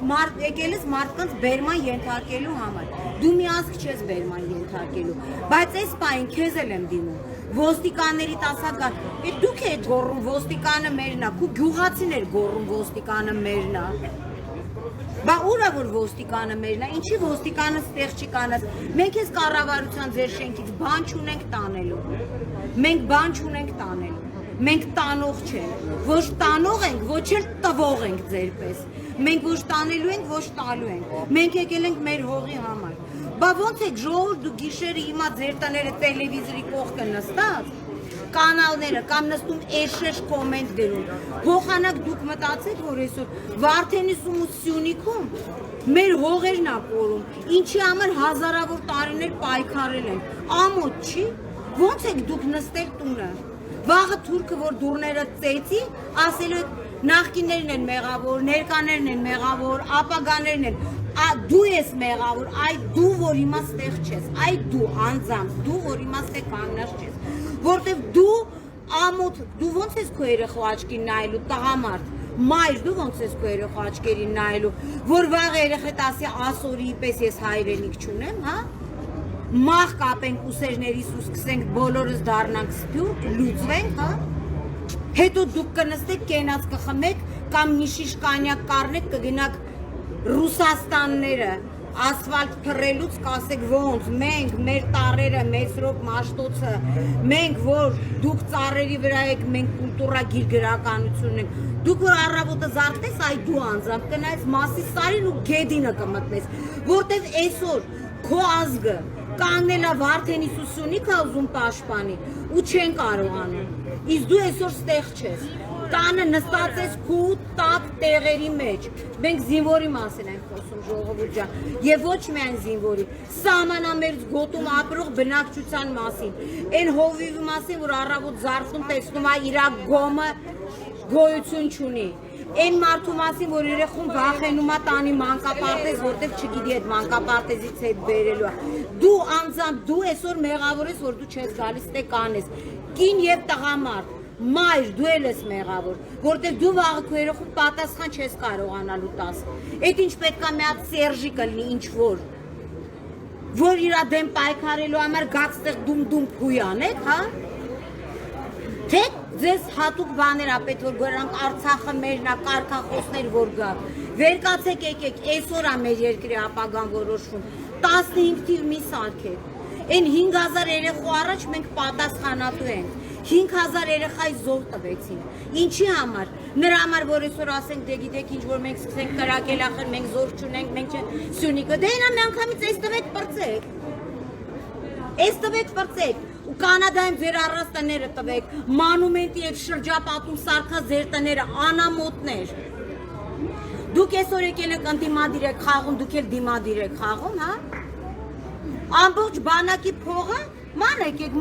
եկել ես մարդկանց բերման ենթարկելու համար, դու մի ազգ չես բերման ենթարկելու, բայց այս պահին քեզ էլ եմ դիմում, ոստիկանների տասական, դուք եք գոռում ոստիկանը մերն է, քու գյուղացին էր գոռում ոստիկանը մերն է, բա ուր է որ ոստիկանը մերն է, ինչի ոստիկանը ստեղ չի կանած, մենք ես կառավարության ձեր շենքից բան չունենք տանելու, մենք բան չունենք տանելու, մենք տանող չենք, ոչ տանող ենք, ոչ էլ տվող ենք ձեր պես, մենք ոչ տանելու ենք, ոչ տալու ենք, մենք եկել ենք մեր հողի համար, բա ոնց եք ժողովուրդ դու գիշերը հիմա ձեր տները տելևիզորի կողքը նստած, կանալները կամ նստում էշեշ կոմենտ գրում, փոխանակ դուք մտածեք, որ այսօր Վարդենիսում ու Սյունիքում մեր հողերն ա կորում, ինչի համար հազարավոր տարիներ պայքարել են, ամոթ չի, ոնց եք դուք նստել տունը, վաղը թուրքը որ դուրները ծեցի, ասելու եք նախկիններն են մեղավոր, ներկաներն են մեղավոր, ապագաներն են, դու ես մեղավոր, այ դու որ հիմա ստեղ չես, այ դու անձամբ, դու որ հիմա ստեղ կանգնած չես, որտեվ դու ամոթ, դու ոնց ես քո երեխու աչքին նայելու, տղամարդ, մայր դու ոնց ես քո երեխու աչքերին նայելու, որ վաղ երեխետ ասի ասորի պես ես հայրենիք չունեմ, հա? մահ կապենք ուսերներիս ու սկսենք բոլորս դառնանք սփյուռք, լուծվենք, հա։ Հետո դուք կնստեք կենաց կխմեք կամ մի շիշ կանյակ կառնեք կգնաք Ռուսաստանները ասֆալտ փռելուց կասեք ոնց մենք մեր տարերը մեծրոք մաշտոցը մենք որ դուք ծառերի վրա եք մենք կուլտուրագիր գրականություն ենք դուք որ առավոտը զարթես այ դու անձամբ կնայես մասի սարին ու գեդինը կմտնես որտեվ այսօր քո ազգը կանգնելա Վարդենի Սուսունիքը ուզում պաշտպանի ու չեն կարողանում իսկ դու այսօր ստեղ չես տանը նստած ես քու տակ տեղերի մեջ մենք զինվորի մասին ենք խոսում ժողովուրդ ջան եւ ոչ միայն զինվորի սահմանամերձ գոտում ապրող բնակչության մասին այն հովիվի մասին որ առավոտ զարթում տեսնում է իր գոմը գոյություն չունի այն մարդու մասին որ երեխուն վախենում է տանի մանկապարտեզ որտեղ չգիտի այդ մանկապարտեզից հետ բերելու է դու անձամբ դու այսօր մեղավոր ես որ դու չես գալիս տե կանես կին եւ տղամարդ մայր դու ես մեղավոր որտեղ դու վաղը քո երեխուն պատասխան չես կարողանալու տաս այդ ինչ պետքա մի հատ սերժիկը լինի ինչ որ իր դեմ պայքարելու համար գաք ստեղ դում փույ անեք հա թե ձեզ հատուկ բաներ ա պետք որ գրանք Արցախը մերն ա կարգախոսներ որ գա վեր կացեք եկեք այսօր ա մեր երկրի ապագան որոշվում 15 թիվ մի սարքեք այն 5000 երեխու առաջ մենք պատասխանատու ենք 5000 երեխայի զոհ տվեցին ինչի համար նրա համար որ այսօր ասենք դե գիտեք ինչ որ մենք սկսենք կրակել ախր մենք զոհ չունենք մենք Սյունիքը դե նա միանգամից այս տվեք պրծեք ու կանադայում ձեր առաստաները տվեք մանումենտի եւ շրջապատում սարքած ձեր տները անամոթներ դուք այսօր եկել եք ընդդիմադիր եք խաղում դուք էլ դիմադիր եք խաղում հա ամբողջ բանակի փողը մանեք եք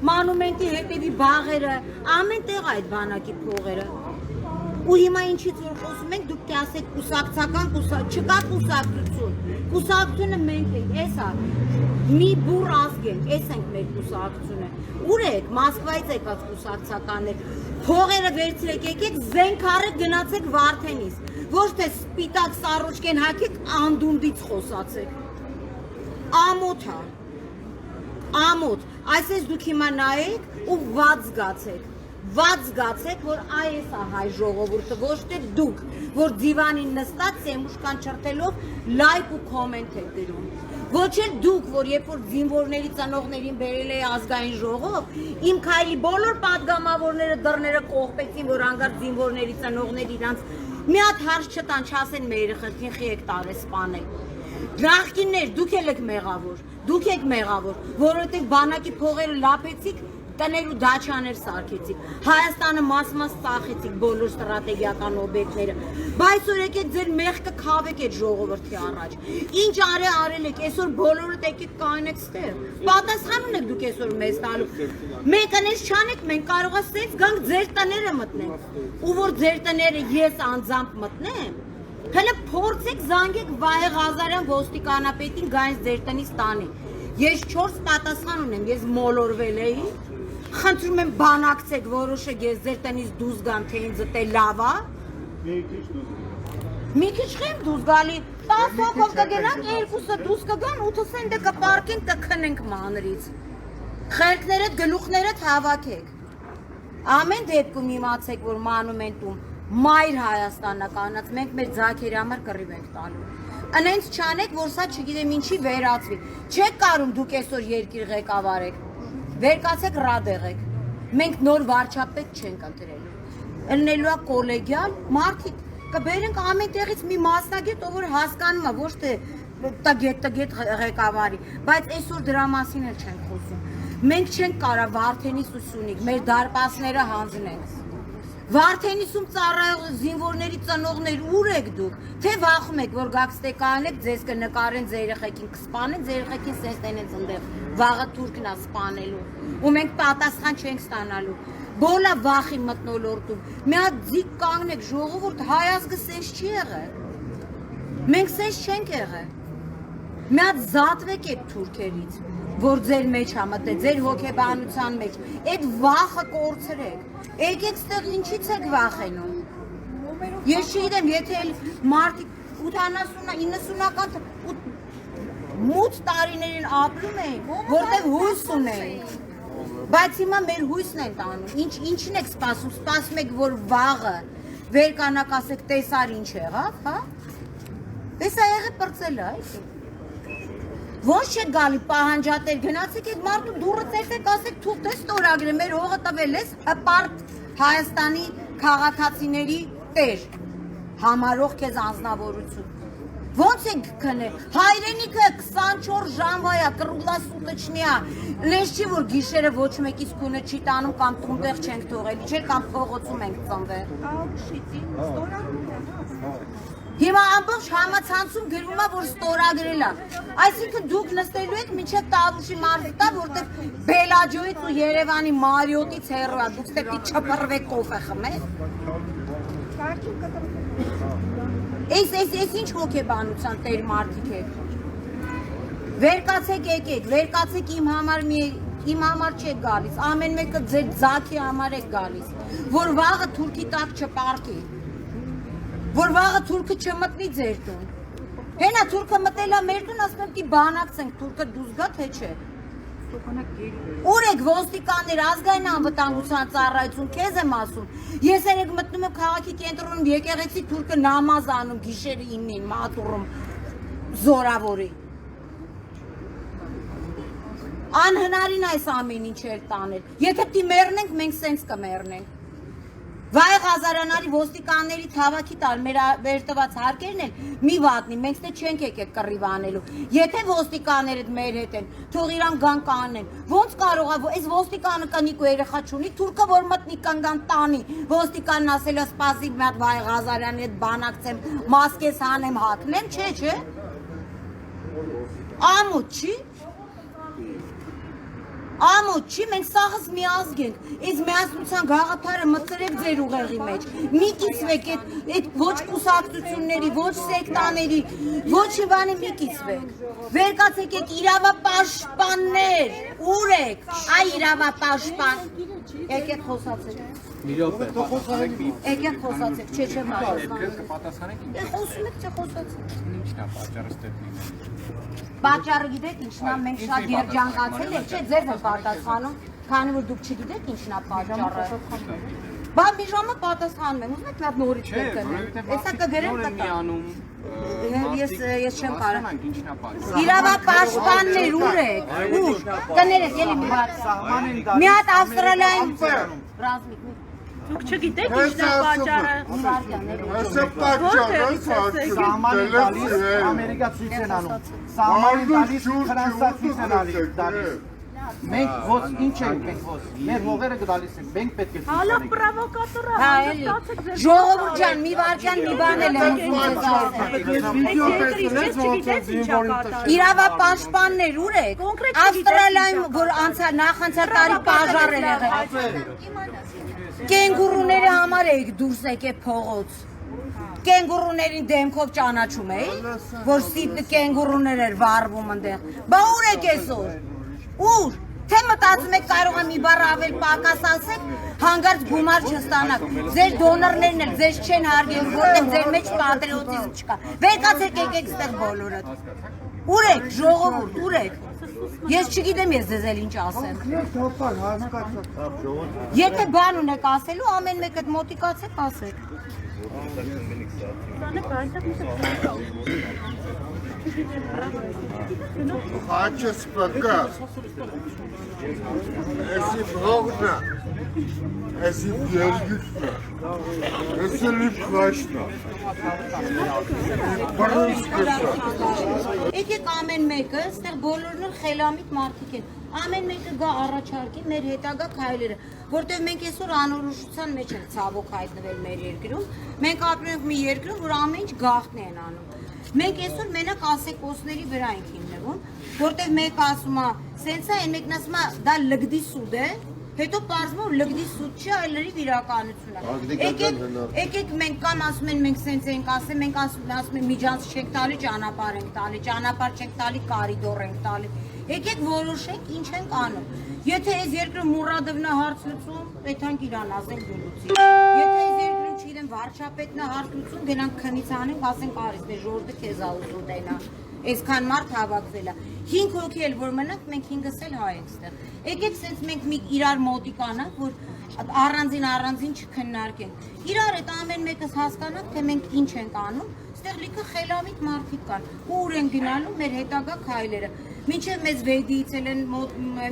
մանումենտի հետևի բաղերը ամեն տեղ այդ բանակի փողերը ու հիմա ինչից որ խոսում ենք դուք կասեք կուսակցական չկա կուսակցությունը մենք ենք էսա մի բուռ ազգ ենք էս ենք մեր կուսակցությունը ուր եք Մոսկվայից եկած կուսակցականներ փողերը վերցրեք եկեք զենք առեք գնացեք Վարդենից ոչ թե սպիտակ սառուչկեն հագեք անդունդից խոսացեք ամոթ այսպես դուք հիմա նայեք ու վատ զգացեք որ այս է հայ ժողովուրդը ոչ թե դուք որ դիվանին նստած սեմուշկան չրտելով լայք ու կոմենտ եք գրում ոչ էլ դուք որ երբ որ զինվորների ծնողներին բերել է ազգային ժողով իմ քայլի բոլոր падգամավորները դռները կողպեցին որ անգար զինվորների ծնողներ իրանց մի հատ հարց չտան չասեն մեր երեխեքին խի եք տարե սպանել Նախկիններ դուք եք մեղավոր որովհետև բանակի փողերը լափեցիք տներ ու դաչաներ սարքեցիք Հայաստանը մաս ծախեցիք բոլոր ստրատեգիական օբյեկտները բայց որ եկեք ձեր մեղքը քավեք այդ ժողովրդի առաջ ինչ արել եք այսօր բոլորը եկեք կանեք ստեղ պատասխան ունեք դուք այսօր մեզ տալու մենք անես չանեք մենք կարող է սենց գանք ձեր տները մտնենք ու որ ձեր տները ես անձամբ մտնեմ հələ փորձեք զանգեք Վահե Ղազարյան ոստիկանապետին գայից ձեր տնից տանի ես 4 պատասխան ունեմ ես մոլորվել էի խնդրում եմ բանակցեք որոշեք ես ձեր տնից դուրս գամ թե ինձ դե լավ է մի քիչ խեմ դուրս գալի 10 հոգով կգնանք 2-ը դուրս կգան 8-ը դե կպարկենք կքնենք մանրից խելքներդ գլուխներդ հավաքեք ամեն դեպքում իմացեք որ մանումենտում մայր Հայաստանն է կանած մենք մեր ձագերի համար կռիվ ենք տալու անենց չանեք որ սա չգիտեմ ինչի վերածվի չեք կարում դուք այսօր երկիր ղեկավարեք վերկացեք ռադեղեք մենք նոր վարչապետ չենք ընտրելու ըննելու է կոլեգիալ մարդիկ կբերենք ամեն տեղից մի մասնագետ ով որ հասկանում է ոչ թե տգետ ղեկավարի բայց այսօր դրա մասին էլ չենք խոսում մենք չենք կարա Վարդենից ու Սյունիք մեր դարպասները հանձնենք Վարդենիսում ծառայող զինվորների ծնողներ ուր եք դուք թե վախում եք որ գաք ստեկանեք ձեզ կնկարեն ձեր երեխեքին կսպանեն ձեր երեխեքին սենց տենեն ծնդեղ վաղը թուրքն է սպանելու ու մենք պատասխան չենք ստանալու բոլա վախի մտնոլորտում մի հատ ձիգ կանգնեք ժողովուրդ հայ ազգը սենց չի եղել մենք սենց չենք եղել մի հատ զատվեք այդ թուրքերից որ ձեր մեջ է մտել ձեր հոգեբանության մեջ այդ վախը կորցրեք եկեք ստեղ ինչից եք վախենում ես չգիտեմ եթե մարդիկ 80-90-ական մութ տարիներին ապրում էինք, որտեղ հույս ունեինք։ Բայց հիմա մեր հույսն են տանում։ Ինչին եք սպասում։ Սպասում եք, որ վաղը վեր կանաք ասեք տեսար ինչ եղավ, հա։ Էսա եղե պրծել է, այ։ Ոնց չեք գալի պահանջատեր, գնացեք այդ մարդու դուռը ծերտեք, ասեք թուղթ է ստորագրել, մեր հողը տվել ես հպարտ Հայաստանի քաղաքացիների տեր, համարող քեզ անձնավորություն։ Ոնց եք քնել, հայրենիքը 24 ժամվա կռուլասուտչնիա, լես չի, որ գիշերը ոչ մեկից քունը չի տանում կամ տունտեղ չենք թողելի, չէ, կամ փողոցում ենք ծնվել։ Հիմա ամբողջ համացանցում գրվում է, որ ստորագրել է։ Այսինքն դուք նստելու եք մինչև Տավուշի մարզի տա, որտեղ Բելաջոյից ու Երևանի Մարիոտից հեռու է, դուք ստեպի չպռվեք կոֆե խմեք։ Այս ինչ հոգեբանության տեր մարդիկ եք։ Վերկացեք եկեք, վերկացեք իմ համար չեք գալիս, ամեն մեկը ձեր ձաքի համար եք գալիս, որ վաղը թուրքի տակ չպարկի։ Որ վաղը թուրքը չմտնի ձեր տուն։ Հենա թուրքը մտել է մեր տուն, ասում եմ դի բանակցենք, թուրքը դուզ գա թե չէ։ Ուր եք ոստիկաններ, ազգային անվտանգության ծառայություն, քեզ եմ ասում։ Ես երեք մտնում եմ քաղաքի կենտրոնում, եկեղեցի թուրքը նամազ անում, գիշերը 9-ին մատուռում զորավորի։ Անհնարին այս ամեն ինչ էր տանել։ Եթե դի մեռնենք, մենք սենց կմեռնենք։ Վայ Ղազարանարի ոստիկանների թավակի տալ մեր տված հարկերն էլ մի վատնի, մենք դե չենք եկել կռիվ անելու։ Եթե ոստիկանները մեր հետ են, թող իրան գան կանեն։ Ոնց կարող է այս ոստիկանը կնիկ ու երեխա չունի, թուրքը որ մտնի կանգան տանի։ Ոստիկանն ասել է սպասի մի հատ Վայ Ղազարյանի հետ բանակցեմ, մասկես հանեմ, հագնեմ, չէ։ Ամոթ չի։ Ամոթ չի, մենք սաղս մի ազգ ենք, այս միասնության գաղափարը մտցրեք ձեր ուղեղի մեջ, մի կիսվեք այդ ոչ կուսակցությունների, ոչ սեկտաների, ոչ բանի մի կիսվեք, վերկացեք եք իրավապաշտպաններ, ուր եք, այ իրավապաշտպան, եկեք խոսացեք, եկեք խոսացեք, չէ խոսում եք, չէ խոսացեք, Պատճառը գիտեք ինչն է, մենք շատ երջանկացել ենք, չէ, ձեզ եմ պատասխանում, քանի որ դուք չգիտեք ինչն է պատճառը։ Բա մի ժամը պատասխանում եմ, ուզում եք լավ նորից կգնեմ։ Էսա կգրեմ կտա։ Ես չեմ կարող։ Իրավապաշտպաններ ուր եք։ Ուր։ Կներեք էլի մի հատ։ Մի հատ Ավստրալիայում ռազմիկ։ Դուք չգիտեք ինչն է պատճառը։ Ասա պատճառը սահմանին գալիս Ամերիկա ցույց են անում։ Սահմանին գալիս Ֆրանսա ցույց են անում։ Մենք ոչ ինչ ենք մենք ոչ։ Մեր հողերը գալիս են, մենք պետք է ցույց Հալա տանենք։ պրովոկատորը Հա էլի։ Ժողովուրդ ջան, մի վարքյան մի բան էլ եմ ուզում ասել։ Իրավապաշտպաններ ուր եք։ Ավստրալիայում որ նախանցյալ տարի պաժար էր եղել։ Կենգուրուների համար եք դուրս եկել փողոց։ Կենգուրուներին դեմքով ճանաչում էի, որ սիպ կենգուրուներ էր վառվում այնտեղ։ Բա ուր եք այսօր։ Ուր։ Թե մտածում եք կարող է մի բառ ավել պակաս ասեք, հանգարց գումար չստանաք։ Ձեր դոնորներն էլ ձեզ չեն հարգելու, որտեղ ձեր մեջ պատրիոտիզմ չկա։ Վերկացեք եկեք ստեղ բոլորդ։ Ուր եք, ժողովուրդ, ուր եք։ Ես չգիտեմ ես ձեզ էլ ինչ ասեմ։ Եթե բան ունեք ասելու, ամեն մեկը մոտիկացեք, ասեք։ Հաճս պկա, էսի բողնա, էսի բերգիքնա, էսի լիպխաշնա, բրունս կսա։ Եկեք ամեն մեկը, ստեղ բոլորն խելամիտ մարդիկ են, ամեն մեկը գա առաջարկի մեր հետագա քայլերը, որտեղ մենք այսօր անորոշության մեջ ենք ցավոք հայտնվել մեր երկրում, մենք ապրում ենք մի երկրում, որ ամեն ինչ գաղտնի են անում։ Մենք այսօր մենակ ասեկոսների վրա ենք հիմնվում, որտեղ մեկ ասում է, սենց է, այն մեկն ասում է, դա լգդի սուդ է, հետո պարզվում է, լգդի սուդ չի, այլ լրիվ իրականություն է։ Եկեք մենք կամ ասում են, մենք սենց ենք ասել, մենք ասում են միջանց չենք տալի, ճանապարհ ենք տալի, ճանապարհ չենք տալի, կարիդոր ենք տալի։ Եկեք որոշենք ինչ ենք անում։ Եթե այս երկրում Մուրադովնա հարց լուծում, պետք իրան ասենք դուլուցի։ Եթե այս երկրում չգիտեմ վարչապետն է հարց լուծում, գնանք քնից անենք, ասենք արից, դե ժողովուրդը քեզ ա ուզում տենա։ Այսքան մարդ հավաքվել է։ 5 հոգի էլ որ մնանք, մենք 5-ս էլ հայ ենք ստեղ։ Եկեք սենց մենք մի իրար մոտիկանանք, որ առանձին չքննարկենք։ Իրար այդ ամեն մեկս հասկանանք, թե մենք ինչ ենք անում, ստեղ լիքը խելամիտ մարդիկ կան, ուր են գնալու մեր հետագա քայլերը։ Մինչև մեզ վեդիից էլ են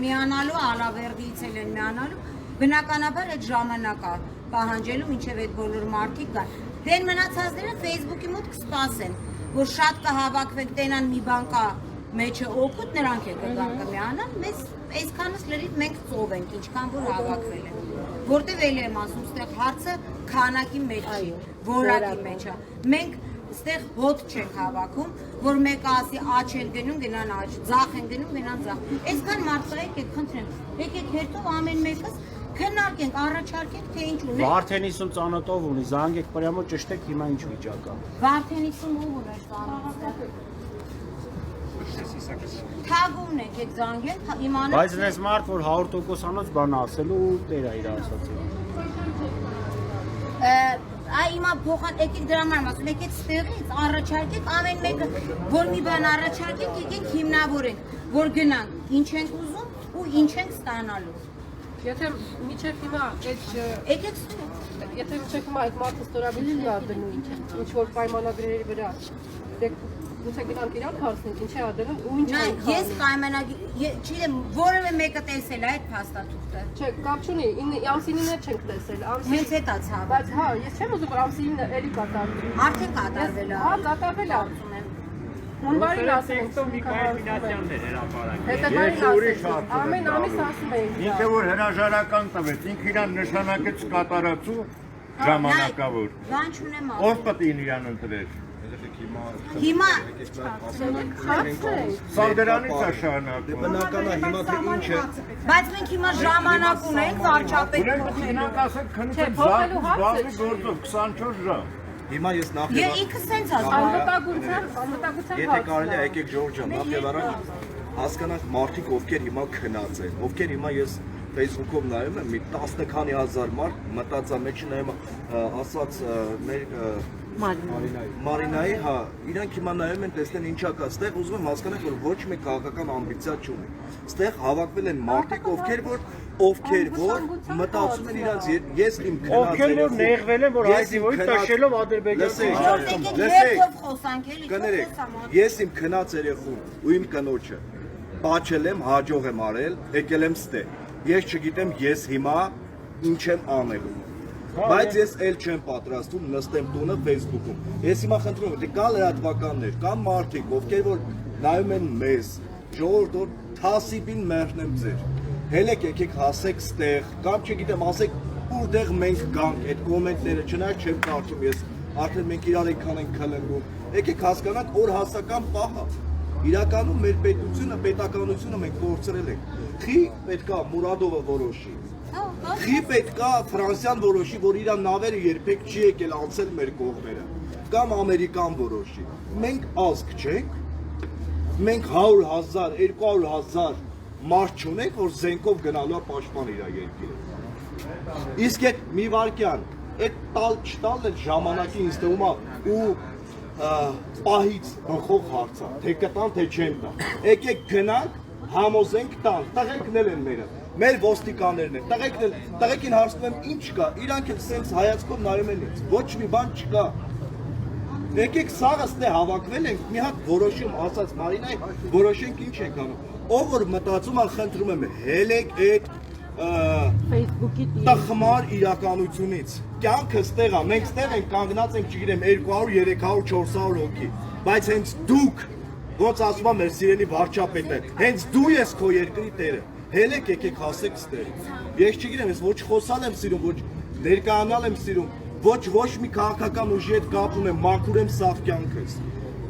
միանալու, ալավերդիից էլ են միանալու, բնականաբար այդ ժամանակ է պահանջելու, մինչև այդ բոլոր մարդիկ կան։ Դեն մնացածները Facebook-ի մոտ կսպասեն, որ շատ կհավաքվենք, տենան մի բան կա մեջը օգուտ, նրանք է կգան կմիանան, մեզ այսքանս լրիվ մենք ծով ենք, ինչքան որ հավաքվել են։ Որտև էլ եմ ասում, ստեղ հարցը քանակի մեջ չի, որակի մեջ է։ Մենք ստեղ հոտ չենք հավաքում, որ մեկը ասի աչ են գնում, գնան աչ, ձախ են գնում, գնան ձախ։ Այսքան մարդը եկեք, խնդրեմ, եկեք հերթով ամեն մեկս քննարկենք, առաջարկենք, թե ինչ ունենք։ Վարդենիսում ծանոթով ունի, զանգեք պրյամո ճշտեք հիմա ինչ վիճակ է։ Վարդենիսում ով ուներ ծանոթ։ Թագումն եք եք զանգել, իմանալ։ Բայց դες մարդ, որ 100%-անոց բան ասելու տեր է իր ասածը։ Այ հիմա փոխան եկեք դրա համար ասում, եկեք ստեղից առաջարկեք ամեն մեկը, որ մի բան առաջարկենք, եկեք հիմնավորենք, որ գնանք, ինչ ենք ուզում ու ինչ ենք ստանալու։ Եթե միջև հիմա այդ եկեք եթե միջև հիմա այդ մարդը ստորաբիլին է դնում ինչ որ պայմանագրերի վրա, դեք գուցե գնանք իրան հարցնենք, ինչ է դնում ու ինչ է։ Ես պայմանագիր, չգիտեմ, որևէ մեկը տեսել է այդ փաստաթուղթը։ Չէ, կապ չունի, ամսինին էլ չենք տեսել, հենց էդ է ցավը։ Բայց հա, ես չեմ ուզում որ ամսինին էլի կատարվի։ Արդեն կատարվել է։ Հա, կատարվել է։ Հունվարին ասում ենք Միքայել Մինասյանն էր հրապարակ։ Հետագային ասում, ամեն ամիս ասում էին։ Ինքը որ հրաժարական տվեց, ինքը իրան նշանակեց կատարածու ժամանակավոր։ Բան չունեմ ասում։ Ով պետք է իրան ընտրեր։ Հիմա Սա դրանից է շարունակվում։ Բնական է հիմա թե ինչ է։ բայց մենք հիմա ժամանակ ունենք վարչապետ Ինքն ասեք քննություն զբաղվի գործով 24 ժամ։ Հիմա ես նախ Եվ ինքը սենց ասում։ Անվտանգության Եթե կարելի է եկեք Ժորժ ջան, նախ եւ առաջ հասկանանք մարդիկ ովքեր հիմա քնած են, ովքեր հիմա ես Facebook-ով նայում եմ, մի 10 քանի հազար մարդ մտածա մեջ նայում ասած մեր Մարինայի, հա, իրանք հիմա նայում են, տեսնեն ինչա կա, ստեղ ուզում եմ հասկանալ, որ ոչ մեկ քաղաքական ամբիցիա չունի։ Ստեղ հավաքվել են մարդիկ, ովքեր որ մտածում են իրանց ես իմ քնած Ովքեր որ նեղվել են, որ այդիվոյի տաշելով Ադրբեջան ես իմ քնած երեխուն ու իմ կնոջը պաչել եմ, հաջող եմ արել, եկել եմ ստեղ։ Ես չգիտեմ ես հիմա ինչ եմ անելու։ Բայց ես էլ չեմ պատրաստում նստեմ տունը Facebook-ում։ Ես հիմա խնդրում եմ, կա լրատվականներ, կա մարդիկ, ովքեր որ նայում են մեզ, ժողովուրդ թասիբին մերժնեմ ձեր։ Հելեք եկեք հասեք ստեղ, կամ չգիտեմ, ասեք որտեղ մենք գանք, այդ կոմենտները, չնայած չեմ կարդում ես, արդեն մենք իրար այնքան ենք քլնգում։ Եկեք հասկանանք որ հասական պահը։ Իրականում մեր պետականությունը մենք կորցրել ենք։ Խի պետքա Մուրադովը որոշի։ Խի պետքա Ֆրանսիան որոշի, որ իր նավերը երբեք չի եկել անցել մեր կողմերը, կամ Ամերիկան որոշի։ Մենք ազգ չենք, մենք 100,000, 200,000 մարդ չունենք, որ զենքով գնալու է պաշտպան իր երկիրը։ Իսկ այդ մի վարքյան, այդ տալ չտալն էլ ժամանակի ինձ թվում է ու պահից բխող հարց է, թե կտան, թե չեն տա։ Եկեք գնանք, համոզենք տան, տղեկն էլ են մերը, մեր ոստիկաններն են, տղեկին հարցնում եմ ինչ կա, իրանք էլ սենց հայացքով նայում են ինձ, ոչ մի բան չկա։ Եկեք սաղը ստե հավաքվել ենք, մի հատ որոշում ասած Մարինայի, որոշենք ինչ ենք անում։ Ով որ մտածում ալ խնդրում եմ, հելեք այդ տխմար իրականությունից, կյանքը ստեղ է, մենք ստեղ ենք կանգնած ենք, չգիտեմ, 200, 300, 400 հոգի, բայց հենց դուք, ոնց ասում եմ մեր սիրելի վարչապետը, հենց դու ես քո երկրի տերը, հելեք եկեք հասեք ստեղ։ Ես չգիտեմ, ես ոչ խոսալ եմ սիրում, ոչ ներկայանալ եմ սիրում, ոչ մի քաղաքական ուժի հետ կապ ունեմ, մաքուր եմ սաղ կյանքս։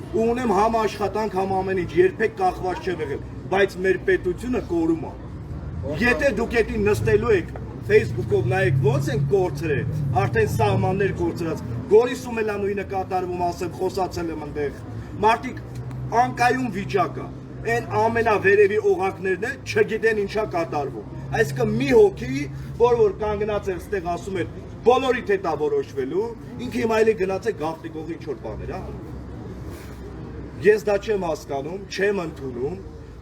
Ու ունեմ համ աշխատանք, համ ամեն ինչ, երբեք կախված չեմ եղել, բայց մեր պետությունը կորում է։ Եթե դուք էդին նստելու եք Facebook-ով նայեք ոնց են կորցրել, արդեն սահմաններ կորցրած, Գորիսում էլ անույնը կատարվում, ասեմ, խոսացել եմ ընդեղ։ Մարդիկ անկայուն վիճակ է, այն ամենավերևի օղակներն էլ չգիտեն ինչա կատարվում։ Այսինքն մի հոգի, որ կանգնած էր ստեղ ասում էր, բոլորիդ հետ է որոշվելու, ինքը հիմա էլի գնաց է գաղտնի կողի ինչ-որ բաներ, հա։ Ես դա չեմ հասկանում, չեմ ընդունում,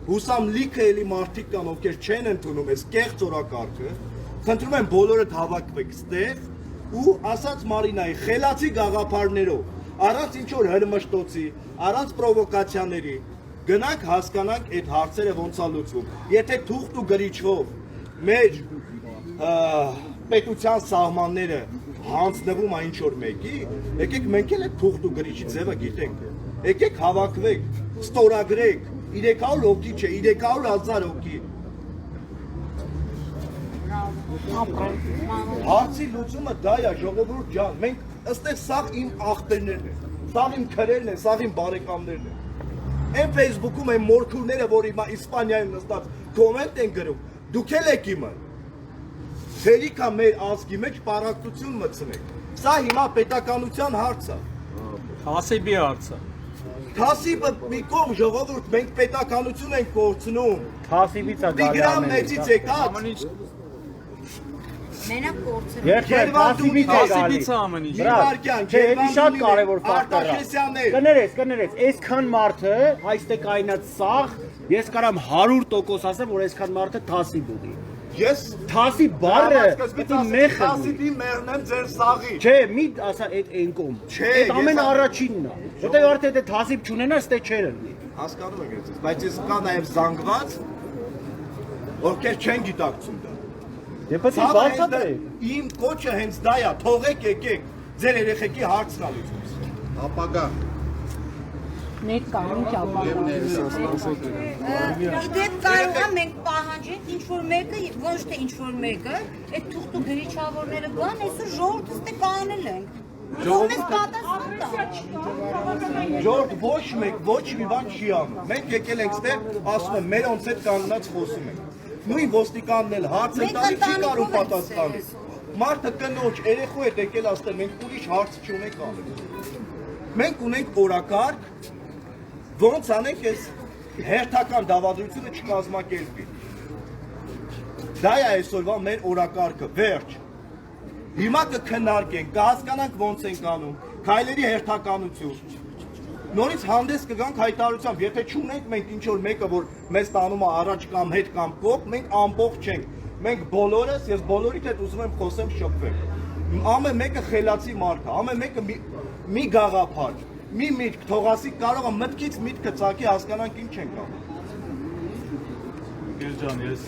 հուսամ լիքը էլի մարդիկ կան, ովքեր չեն ընդունում այս կեղծ օրակարգը, խնդրում եմ բոլորդ հավաքվեք ստեղ ու ասած Մարինայի խելացի գաղափարներով, առանց ինչ-որ հրմշտոցի, առանց պրովոկացիաների, գնանք հասկանանք այդ հարցերը ոնց է լուծվում։ Եթե թուղթ ու գրիչով մեր պետության սահմանները հանձնվում է ինչ-որ մեկի, եկեք մենք էլ այդ թուղթ ու գրիչի ձևը գիտենք։ Եկեք հավաքվեք, ստորագրեք, 300 հոգի չէ, 300,000 հոգի։ Հարցի լուծումը դա է, ժողովուրդ ջան, մենք ըստեղ սաղ իմ աղբերներն են, սաղ իմ քրերն են, սաղ իմ բարեկամներն են։ Այն Facebook-ում այն մորքուրները, որ հիմա Իսպանիայում նստած կոմենտ են գրում, դուք էլ եք իմը։ Ֆերիկա մեր ազգի մեջ պարակտություն մտցնեք։ Սա հիմա պետականության հարց է։ Թասիբի հարցը։ Թասիբը մի կողմ ժողովուրդ, մենք պետականություն ենք կորցնում։ Թասիբից է գալի Տիգրան մեծից եկած։ Մենակ կորցնում։ Երբեք թասիբից է ամեն ինչ։ Մի վարքյան, Չէ, դա շատ կարևոր ֆակտոր է։ Արտաշեսյաններ։ Կներես, այսքան մարդը, այստեղ կայնած սաղ, ես կարամ 100% ասեմ, որ այսքան մարդը թասիբ ուղի։ Ես Թասիբ բառը պիտի մեղր։ Թասիբի մեղն եմ ձեր սաղի։ Չէ, մի ասա այդ ենկոմ։ Այդ ամեն առաջինն է։ Որտեղ արդեն այդ թասիբ չունենա, ստե չեր լինի։ Հասկանում եք ես, բայց ես կա նաև զանգված, ովքեր չեն գիտակցում դա։ Դե պետք է բացատրեք։ Իմ կոչը հենց դա է, թողեք եկեք, ձեր երեխեքի հարցն է լուծում։ Ապագա Net կանոն Իդեպ կարող է մենք պահանջենք ինչ-որ մեկը, ոչ թե ինչ-որ մեկը, այդ թուղթ ու գրիչավորները գան, այսօր ժողովուրդը ստե կանել ենք։ Ժողովուրդ ոչ մեկ, ոչ մի բան չի անում։ Մենք եկել ենք ստեղ, ասում եմ, մերոնց հետ կանգնած խոսում ենք։ Նույն ոստիկանն էլ հարց է տալի, չի կարող պատասխանել։ Մարդը կնոջ, երեխու հետ եկել աստեղ, մենք ուրիշ հարց չունենք անել։ Մենք ունենք օրակարգ, ոնց անենք այս հերթական դավադրությունը չկազմակերպի։ Դա է այսօրվա մեր օրակարգը, վերջ։ Հիմա կքննարկենք, կհասկանանք ոնց ենք անում, քայլերի հերթականություն։ Նորից հանդես կգանք հայտարարությամբ, եթե չունենք մենք ինչ-որ մեկը, որ մեզ տանում է առաջ կամ հետ կամ կողմ, մենք ամբողջ չենք։ Մենք բոլորս, ես բոլորիդ հետ ուզում եմ խոսեմ շփվենք։ Ամեն մեկը խելացի մարդ է, ամեն մեկը մի գաղափար, մի միտք, թողասի կարող է մտքից միտքը ծակի հասկանանք ինչ ենք անում։ Գերջան, ես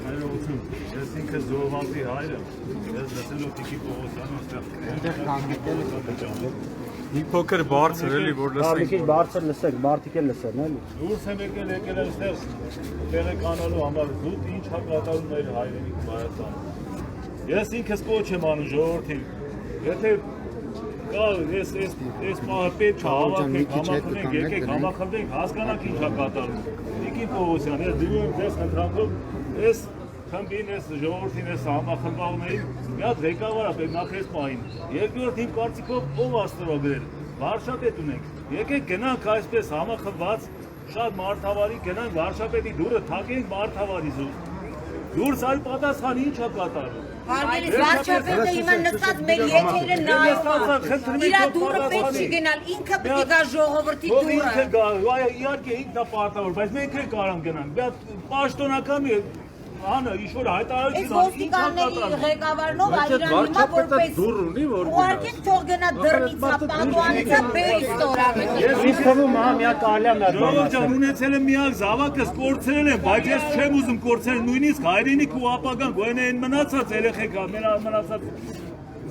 ներողություն, ես ինքը զոհվածի հայր եմ, ես լսելով Տիկի Պողոսյանը Մի փոքր բարձր էլի, որ լսենք։ Մի քիչ բարձր լսեք, մարդիկ էլ լսեն, էլի։ Դուրս եմ եկել այստեղ տեղեկանալու համար, զուտ ինչ է կատարում մեր հայրենիք Հայաստանում։ Ես ինքս կոչ եմ անում ժողովրդին, եթե կա այս պահը պետք է համախմբենք, եկեք համախմբենք, հասկանանք ինչ է կատարում։ Տիկին Պողոսյան, ես դիմում եմ ձեզ խնդրանքով, այս խմբին, այս ժողովրդին, այս համախմբողներին, մի հատ ղեկավար է նախ այս պահին։ Երկրորդ իմ կարծիքով ով աստվածագրել, վարշապետ ունենք։ Եկեք գնանք այսպես համախմբված, շատ մարդավարի գնանք վարշապետի դուրը թակենք մարդավարի դուրս այլ պատասխան ինչ է կատարում։ Հարգելի վարչապետը հիմա նստած մեր եթերը նայում է, իրա դուրը պետք չի գնալ, ինքը պետք է գա ժողովրդի դուրը։ Ինքը գա, իհարկե ինքն է պարտավոր, բայց մենք էլ կարամ գնանք, պաշտոնական Անը, ինչ-որ հայտարարություն Այս ոստիկանների ղեկավարնով Այրան հիմա որպես ուղարկեք թող գնա դռնից պատուանից բերի ստորագրել։ Ես ինձ թվում է միակ կարելի է Ժողովուրդ ջան, ունեցել եմ միակ զավակս կորցրել եմ, բայց ես չեմ ուզում կորցնել նույնիսկ հայրենիք ու ապագան, գոյն այն մնացած երեխեք, մնացած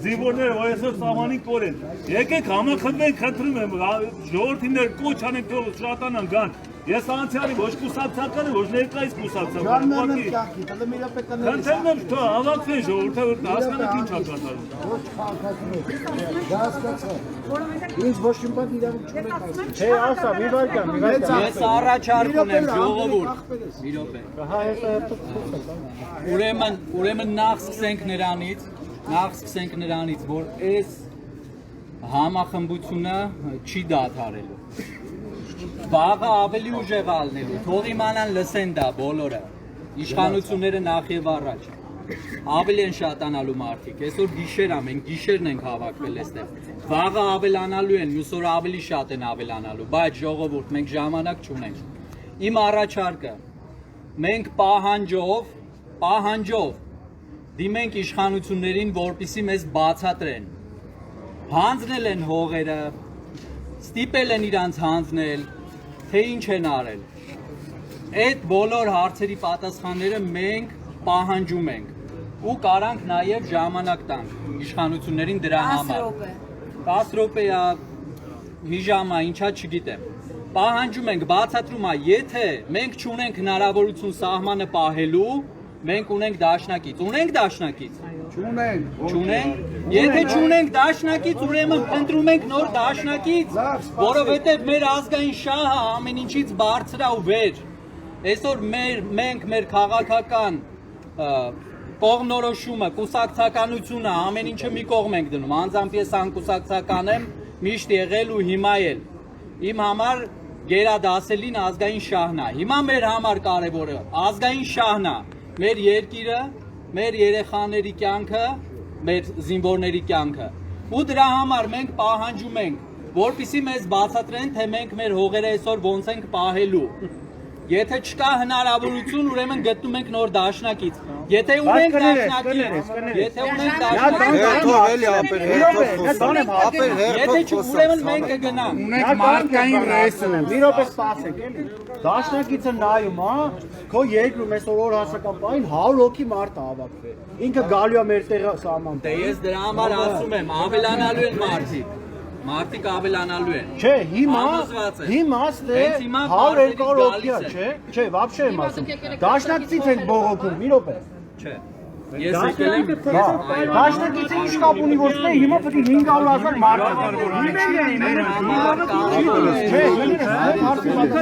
զինվորները, որ այսօր սահմանին կորեն։ Եկեք համախմբենք, խնդրում եմ, ժողովրդիներ կոչ անենք, թող շատանան գան։ Ես անցյալի ոչ կուսակցական եմ, ոչ ներկայիս կուսակցական եմ։ Խնդրում եմ, թող հավաքվեն ժողովուրդը, որ հասկանանք ինչ է կատարում։ Ինձ ոչ մի բան իրավունք չունեք։ Չէ, ասա, մի վարքան, մի վարքան։ Ես առաջարկ ունեմ ժողովուրդ։ Մի րոպե։ Ուրեմն նախ սկսենք նրանից, որ այս համախմբությունը չի դադարելու։ Վաղը ավելի ուժեղ ալնելու, թող իմանան լսեն դա բոլորը, իշխանությունները նախ եւ առաջ։ Ավելի են շատանալու մարդիկ։ Այսօր գիշեր ա, մենք գիշերն ենք հավաքվել այստեղ։ Վաղը ավելանալու են, մյուս օրը ավելի շատ են ավելանալու, բայց ժողովուրդ, մենք ժամանակ չունենք։ Իմ առաջարկը մենք պահանջով դիմենք իշխանություններին, որպեսզի մեզ բացատրեն։ Հանձնել են հողերը, ստիպել են իրանց հանձնել, թե ինչ են արել։ Այդ բոլոր հարցերի պատասխանները մենք պահանջում ենք ու կարանք նաև ժամանակ տանք իշխանություններին դրա համար։ 10 րոպե, մի ժամ, ինչա չգիտեմ։ Պահանջում ենք, բացատրում է, եթե մենք չունենք հնարավորություն սահմանը պահելու, մենք ունենք դաշնակից։ Ունենք դաշնակից։ Չունենք։ Եթե չունենք դաշնակից, ուրեմն ընտրում ենք նոր դաշնակից, որովհետև մեր ազգային շահը ամեն ինչից բարձր է ու վեր։ Այսօր մենք մեր քաղաքական կողմնորոշումը, կուսակցականությունը, ամեն ինչը մի կողմ ենք դնում։ Անձամբ ես անկուսակցական եմ, միշտ եղել ու հիմա էլ։ Իմ համար գերադասելին ազգային շահն է։ Հիմա մեր համար կարևորը ազգային շահն է։ Մեր երկիրը, մեր երեխաների կյանքը, մեր զինվորների կյանքը։ Ու դրա համար մենք պահանջում ենք, որպեսզի մեզ բացատրեն, թե մենք մեր հողերը այսօր ոնց ենք պահելու։ Եթե չկա հնարավորություն, ուրեմն գտնում ենք նոր դաշնակից։ Եթե ունենք դաշնակից, եթե ուրեմն մենք կգնանք։ Ունենք մարդկային ռեսուրս։ Մի րոպե սպասեք, էլի։ Դաշնակիցը նայում, հա, քո երկրում այսօր օր հասական պահին 100 հոգի մարդ հավաքվել։ Ինքը գալու է մեր տեղը սահման։ Դե ես դրա համար ասում եմ, ավելանալու են մարդիկ։ Մարդիկ ավելանալու են։ Չէ, հիմա ստե 100-200 հոգի է, չէ, չէ, вообще եմ ասում։ Դաշնակցից ենք բողոքում, մի րոպե։ Չէ։ Ես եկել եմ դաշնակիցը ինչ կապ ունի, որ ստե հիմա պետք է 500,000 մարդ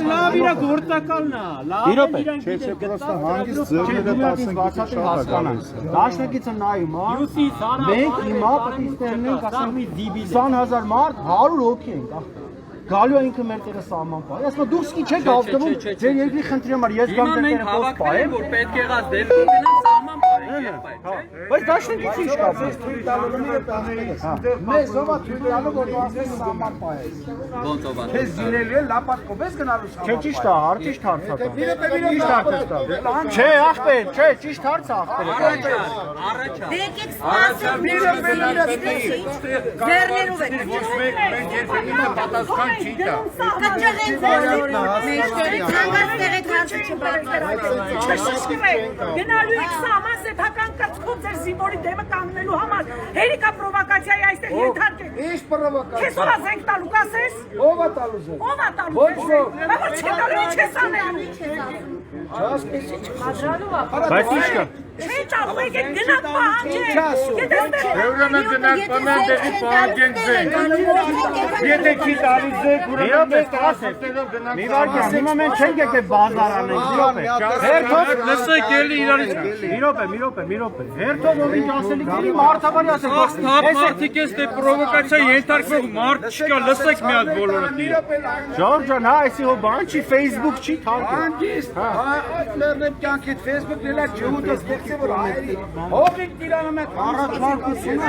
լավ իրա գործակալն է, լավ իրանք պրոստը հանգիստ ձեռները տասնք դաշնակիցը նայում, հա, մենք հիմա պետք է ստեղնենք 20,000 մարդ, 100 հոգի ենք, գալու է ինքը մեր տեղը սահման պահի, ասում դուրսկի չեք ավտվում, ձեր երկրի խնդրի համար ես գամ ձեր տեղը խոսք պահեմ, որ պետք եղած դեպքում գնանք սահման պահենք, բայց դաշնակիցը ինչ կա, մեզ ովա թույլ տալու, որ դու ասես սահման պահես, քեզ զինելու են լապատկով ես գնալու սահման պահես, չէ ճիշտ է, ճիշտ հարց է, չէ ախպեր, չէ ճիշտ հարց է ախպեր, Գնալու եք սահման սեփական կցքով ձեր զինվորի դեմը կանգնելու համար հերիքա պրովոկացիայի այստեղ ենթարկեք։ Ինչ պրովոկացիա։ Քեզ ո՞վ զենք տալու կասես։ Ո՞վ է տալու զենք։ Ո՞վ է տալու։ Ոչ ոք։ Բայց չի տալու ինչ ես անելու։ Չասպեսի չխադրալու է։ Բայց ի՞նչ կա։ Չի ճախու եկեք գնանք պահանջենք։ Ուրեմն գնանք պահանջենք զենք։ Եթե չի տալիս զենք, ուրեմն մենք ասեցելով գնանք։ Մի վարքյան, հիմա մենք չենք եկել բազար անենք, մի րոպե։ Հերթով լսեք էլի իրարից։ Մի րոպե։ Հերթով ով ինչ ասելիք էլի մարդաբարի ասեք։ Մարդիկ ես դե պրովոկացիա ենթարկվող մարդ չկա, լսեք մի հատ բոլորը։ Ժորժ ջան, հա, այսի հո բան չի, Facebook չի թարգել։ Հանգիստ, այդ լեռնեմ կյանքիդ Facebook-ն էլա ջհուդը ստեղծի որ հայերի։ Հողին տիրանում եք առաջարկությունը,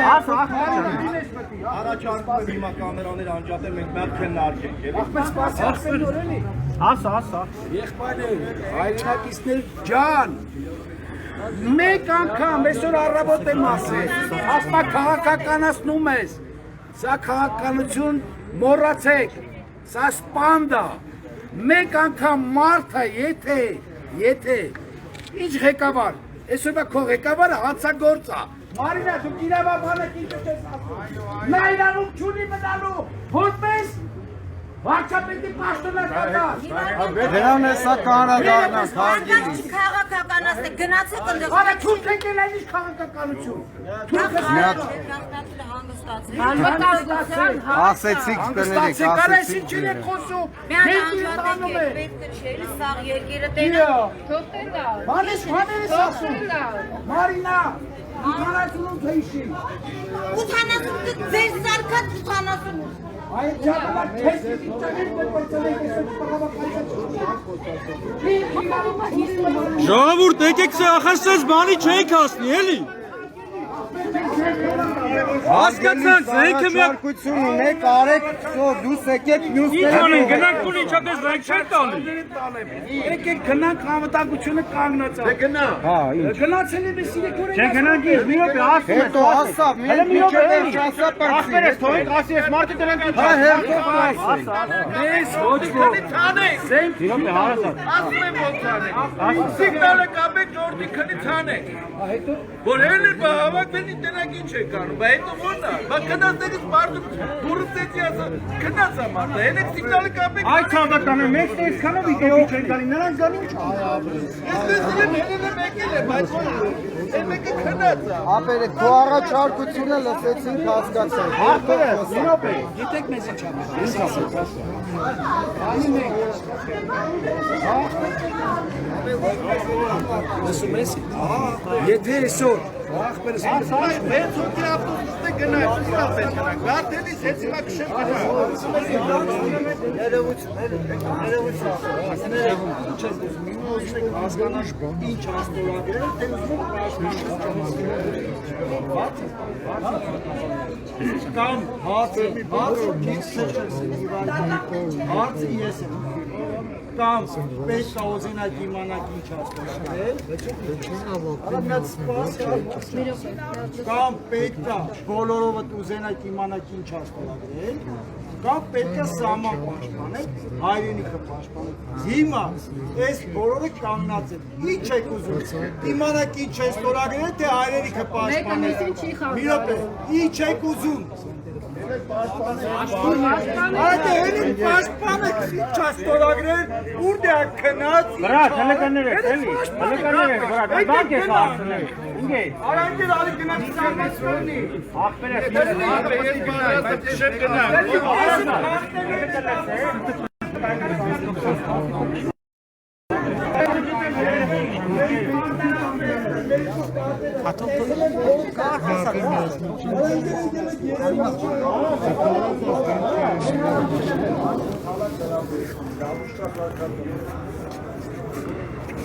առաջարկում հիմա կամերաներ անջատել մենք մեղք քննարկենք, էլի։ Ախպեր սպասի նորելի։ Ասա։ Եղբայրներ, հայրենակիցներ ջան, մեկ անգամ այսօր առավոտ եմ ասել, ասма քաղաքականացնում ես, սա քաղաքականություն մոռացեք, սա սպանդա, մեկ անգամ մարդը եթե, ինչ ղեկավար, այսօր քո ղեկավարը հանցագործ է, Մարինա դու իրավաբանը ինչ ես ասում, նա իրավունք չունի մնալու, որպես վարչապետի պաշտոնակատար։ Դրանն է սա կանադառնա թարգել։ Քաղաքականացնեք, գնացեք ընդեղ։ Արա թուրք եկել այն ինչ քաղաքականություն։ Ասեցիք կներեք, ասեցիք եք խոսում։ Սաղ երկիրը տենա։ Բանես ասում։ Մարինա, 88 հիշի։ 88 ձեր սարքած 88։ Ժողովուրդ, եկեք սա ախասած բանի չենք հասնի, էլի։ Հասկացանք, զենքը մի Շարքություն ունեք, արեք, դուս եկեք մյուսները։ գնանք ու ինչ ատես զենք չեն տալի։ Եկեք գնանք անվտանգությունը կանգնած է։ Գնա։ Հա, Գնացել է մեսի դեկորեն։ Չէ, գնանք ինչ, մի րոպե, ասում եմ։ Հետո ասա, մի րոպե, ասա պարզի։ Ախպերս թողեք, ասի ես մարդը դրանք ինչ։ Հա, հերթով ասա։ Ես ոչ ոք։ Ցանեք։ Զենք։ Մի րոպե, հարազատ։ Ասում եմ ո՞նց ցանեք։ Սիգնալը կապեք ժողովրդի քնի ցանեք։ Հետո որ հելը հավաքվեն ինտերակի չեք անում, բայց հետո ո՞նն է։ Բայց քնածներից մարդը դուրսեցի ասա, քնած է մարդը, հելեք սիգնալը կապեք։ Այդ ցավականը մեծ տեսքանով իտոպի չեն գալի, նրանք գալի ինչ։ Ես դեսիլեմ հելը մեկել է, բայց այն մեկը քնած է։ Ապերեք, քո առաջարկությունը լսեցինք, հասկացանք։ Ախպերս, մի րոպե։ Գիտեք մեզ ինչ անում։ Ինչ ասած։ Անի մենք։ Լսում ես։ Եթե այսօր ախպերս վեց հոգի ավտոբուսը գնաց, ստապել գնաց։ Վարդելիս հետ հիմա քշեմ Կամ հարցը ես եմ կամ պետք է ուզենակ իմանաք ինչ ասել կամ պետք է բոլորովդ ուզենակ իմանաք ինչ ասել կամ պետք է սահման պաշտպանել, հայրենիքը պաշտպանել։ Հիմա այս բոլորը կանգնած են։ Ինչ եք ուզում։ Իմանաք ինչ է ստորագրել, թե հայրենիքը պաշտպանել։ Մի րոպե, ինչ եք ուզում։ Այդ էլի պաշտպանը ինչ ստորագրել, ուր դե քնած։ Բրատ, հələ կներեք, էլի։ Հələ կներեք, բրատ, բանկ է ասել։ Ինգե։ Արանջել ալի գնաց սարմասվերնի։ Ախպերս, ես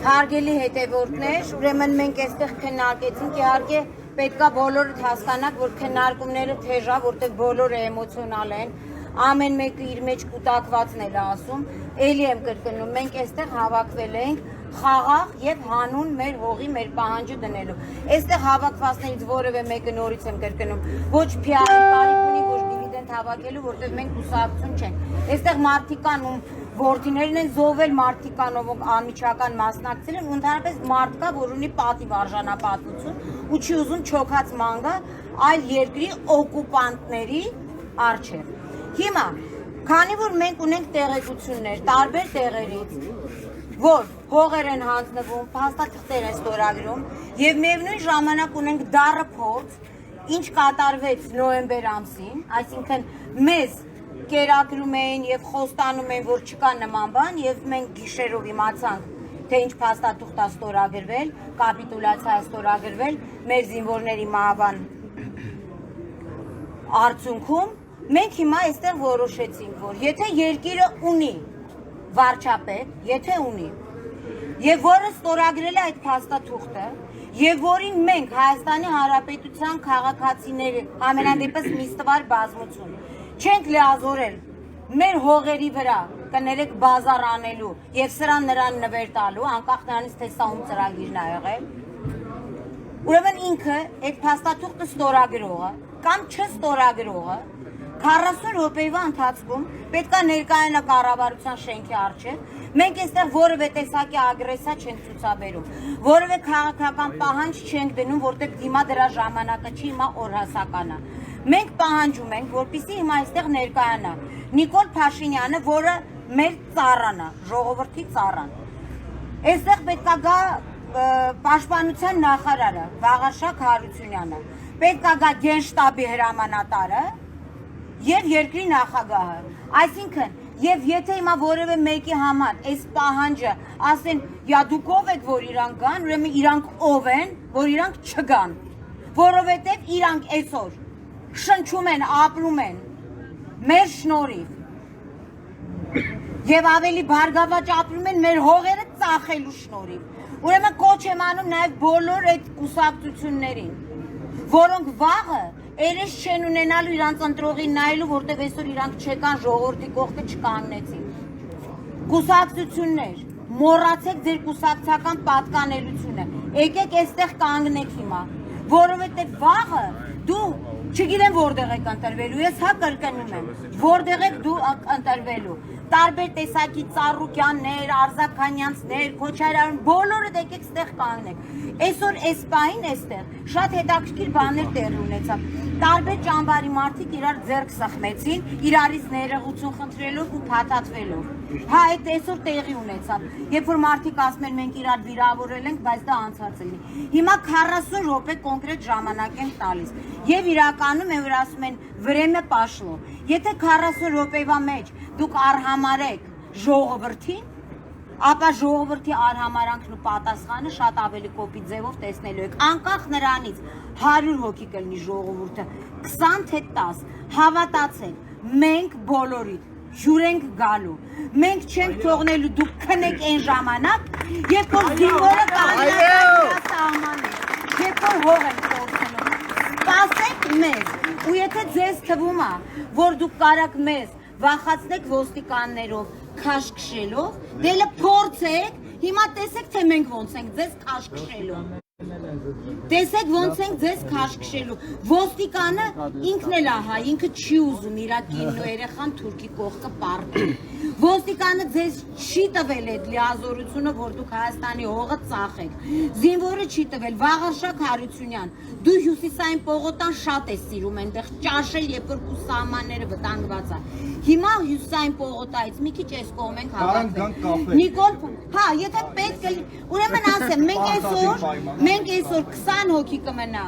Հարգելի հետևորդներ, ուրեմն մենք այստեղ քննարկեցինք, իհարկե պետք է բոլորդ հասկանաք, որ քննարկումները թեժ է, որտեղ բոլորը էմոցիոնալ են, ամեն մեկը իր մեջ կուտակվածն էլ ասում, էլի եմ կրկնում, մենք այստեղ հավաքվել ենք խաղաղ եւ հանուն մեր հողի, մեր պահանջը դնելու։ Այստեղ հավաքվածներից որևէ մեկը նորից եմ կրկնում, ոչ PR-ի կարիք ունի, ոչ դիվիդենդ հավաքելու, որտեղ մենք կուսակցություն չենք։ Այստեղ մարդիկ կան, ում որդիներն են զոհվել, մարդիկ կան, ով անմիջական մասնակցել են, ու ընդհանրապես մարդ կա, որ ունի պատիվ արժանապատվություն ու չի ուզում չոքած ման գա այլ երկրի օկուպանտների առջև։ Հիմա, քանի որ մենք ունենք տեղեկություններ տարբեր տեղերից, որ հողեր են հանձնվում, փաստաթղթեր են ստորագրում եւ միևնույն ժամանակ ունենք դառը փորձ, ինչ կատարվեց նոյեմբեր ամսին, այսինքն մեզ կերակրում էին եւ խոստանում էին, որ չկա նման բան եւ մենք գիշերով իմացանք, թե ինչ փաստաթուղթ է ստորագրվել, կապիտուլյացիա է ստորագրվել մեր զինվորների մահվան արդյունքում, մենք հիմա այստեղ որոշեցինք, որ եթե երկիրը ունի վարչապետ, եթե ունի, եւ որը ստորագրել է այդ փաստաթուղթը, եւ որին մենք Հայաստանի Հանրապետության քաղաքացիները ամենանդեպս միստվար բազմություն չենք լիազորել մեր հողերի վրա կներեք բազար անելու եւ սրան նրան նվեր տալու, անկախ նրանից թե սա ում ծրագիրն է եղել, ուրեմն ինքը այդ փաստաթուղթը ստորագրողը կամ չստորագրողը 40 րոպեվա ընթացքում պետք է ներկայանա կառավարության շենքի առջև, մենք այստեղ որևէ տեսակի ագրեսիա չենք ցուցաբերում, որևէ քաղաքական պահանջ չենք դնում, որտեղ հիմա դրա ժամանակը չի, հիմա օրհասական է։ Մենք պահանջում ենք, որպեսզի հիմա այստեղ ներկայանա Նիկոլ Փաշինյանը, որը մեր ծառան է, ժողովրդի ծառան։ Այստեղ պետք է գա պաշտպանության նախարարը, Վաղարշակ Հարությունյանը, պետք է գա Գենշտաբի հրամանատարը եւ երկրի նախագահը, այսինքն եւ եթե հիմա որևէ մեկի համար այս պահանջը ասեն, «Յա դուք ով եք, որ իրանք գան», ուրեմն իրանք ով են, որ իրանք չգան, որովհետեւ իրանք այսօր շնչում են, ապրում են մեր շնորհիվ եւ ավելի բարգավաճ ապրում են մեր հողերը ծախելու շնորհիվ։ Ուրեմն կոչ եմ անում նաեւ բոլոր այդ կուսակցություններին, որոնք վաղը երես չեն ունենալու իրանց ընտրողին նայելու, որտեղ այսօր իրանք չեկան ժողովրդի կողքը չկանգնեցին։ Կուսակցություններ, մոռացեք ձեր կուսակցական պատկանելությունը։ Եկեք այստեղ կանգնեք հիմա, որովհետեւ վաղը դու չգիտեմ որտեղ եք ընտրվելու, ես հա կրկնում եմ, որտեղ եք դու ընտրվելու։ Տարբեր տեսակի Ծառուկյաններ, Արզականյանցներ, Քոչարյան, բոլորը եկեք ստեղ կանգնեք։ Այսօր այս պահին այստեղ շատ հետաքրքիր բաներ տեղի ունեցավ։ Տարբեր ճամբարի մարդիկ իրար ձեռք սխմեցին, իրարից ներողություն խնդրելով ու փաթաթվելով։ Հա, այդ այսօր տեղի ունեցավ։ Երբ որ մարդիկ ասում են մենք իրար վիրավորել ենք, բայց դա անցած է։ Հիմա 40 րոպե կոնկրետ ժամանակ են տալիս։ Եվ իրականում են որ ասում են «Vreme poshlo»։ Եթե 40 րոպեվա մեջ դուք արհամարեք ժողովրդին, ապա ժողովրդի արհամարանքն ու պատասխանը շատ ավելի կոպիտ ձևով տեսնելու եք։ Անկախ նրանից 100 հոգի կլինի ժողովուրդը, 20 թե 10, հավատացեք, մենք բոլորիդ հյուր ենք գալու։ Մենք չենք թողնելու դուք քնեք այն ժամանակ, երբ որ զինվորը կանգնած սահմանը, երբ որ հող ենք կորցնում։ Սպասեք մեզ, ու եթե ձեզ թվում է, որ դուք կարաք մեզ վախացնեք ոստիկաններով, քաշքշելով, դելը փորձեք, հիմա տեսեք, թե մենք ոնց ենք ձեզ քաշքշելու։ Տեսեք ոնց ենք ձեզ քաշքշելու։ Ոստիկանը ինքն էլ ահա, ինքը չի ուզում իր կինն ու երեխան թուրքի կողքը պարտել։ Ոստիկանը ձեզ չի տվել այդ լիազորությունը, որ դուք Հայաստանի հողը ծախեք։ Զինվորը չի տվել, Վաղարշակ Հարությունյան, դու Հյուսիսային պողոտան շատ ես սիրում այնտեղ ճաշել, երբ որ սահմանները վտանգված է։ Հիմա Հյուսիսային պողոտայից մի քիչ այս կողմ ենք հավաքվել։ Նիկոլ, հա, եթե պետք է, ուրեմն ասեմ, մենք այսօր 20 հոգի կմնա,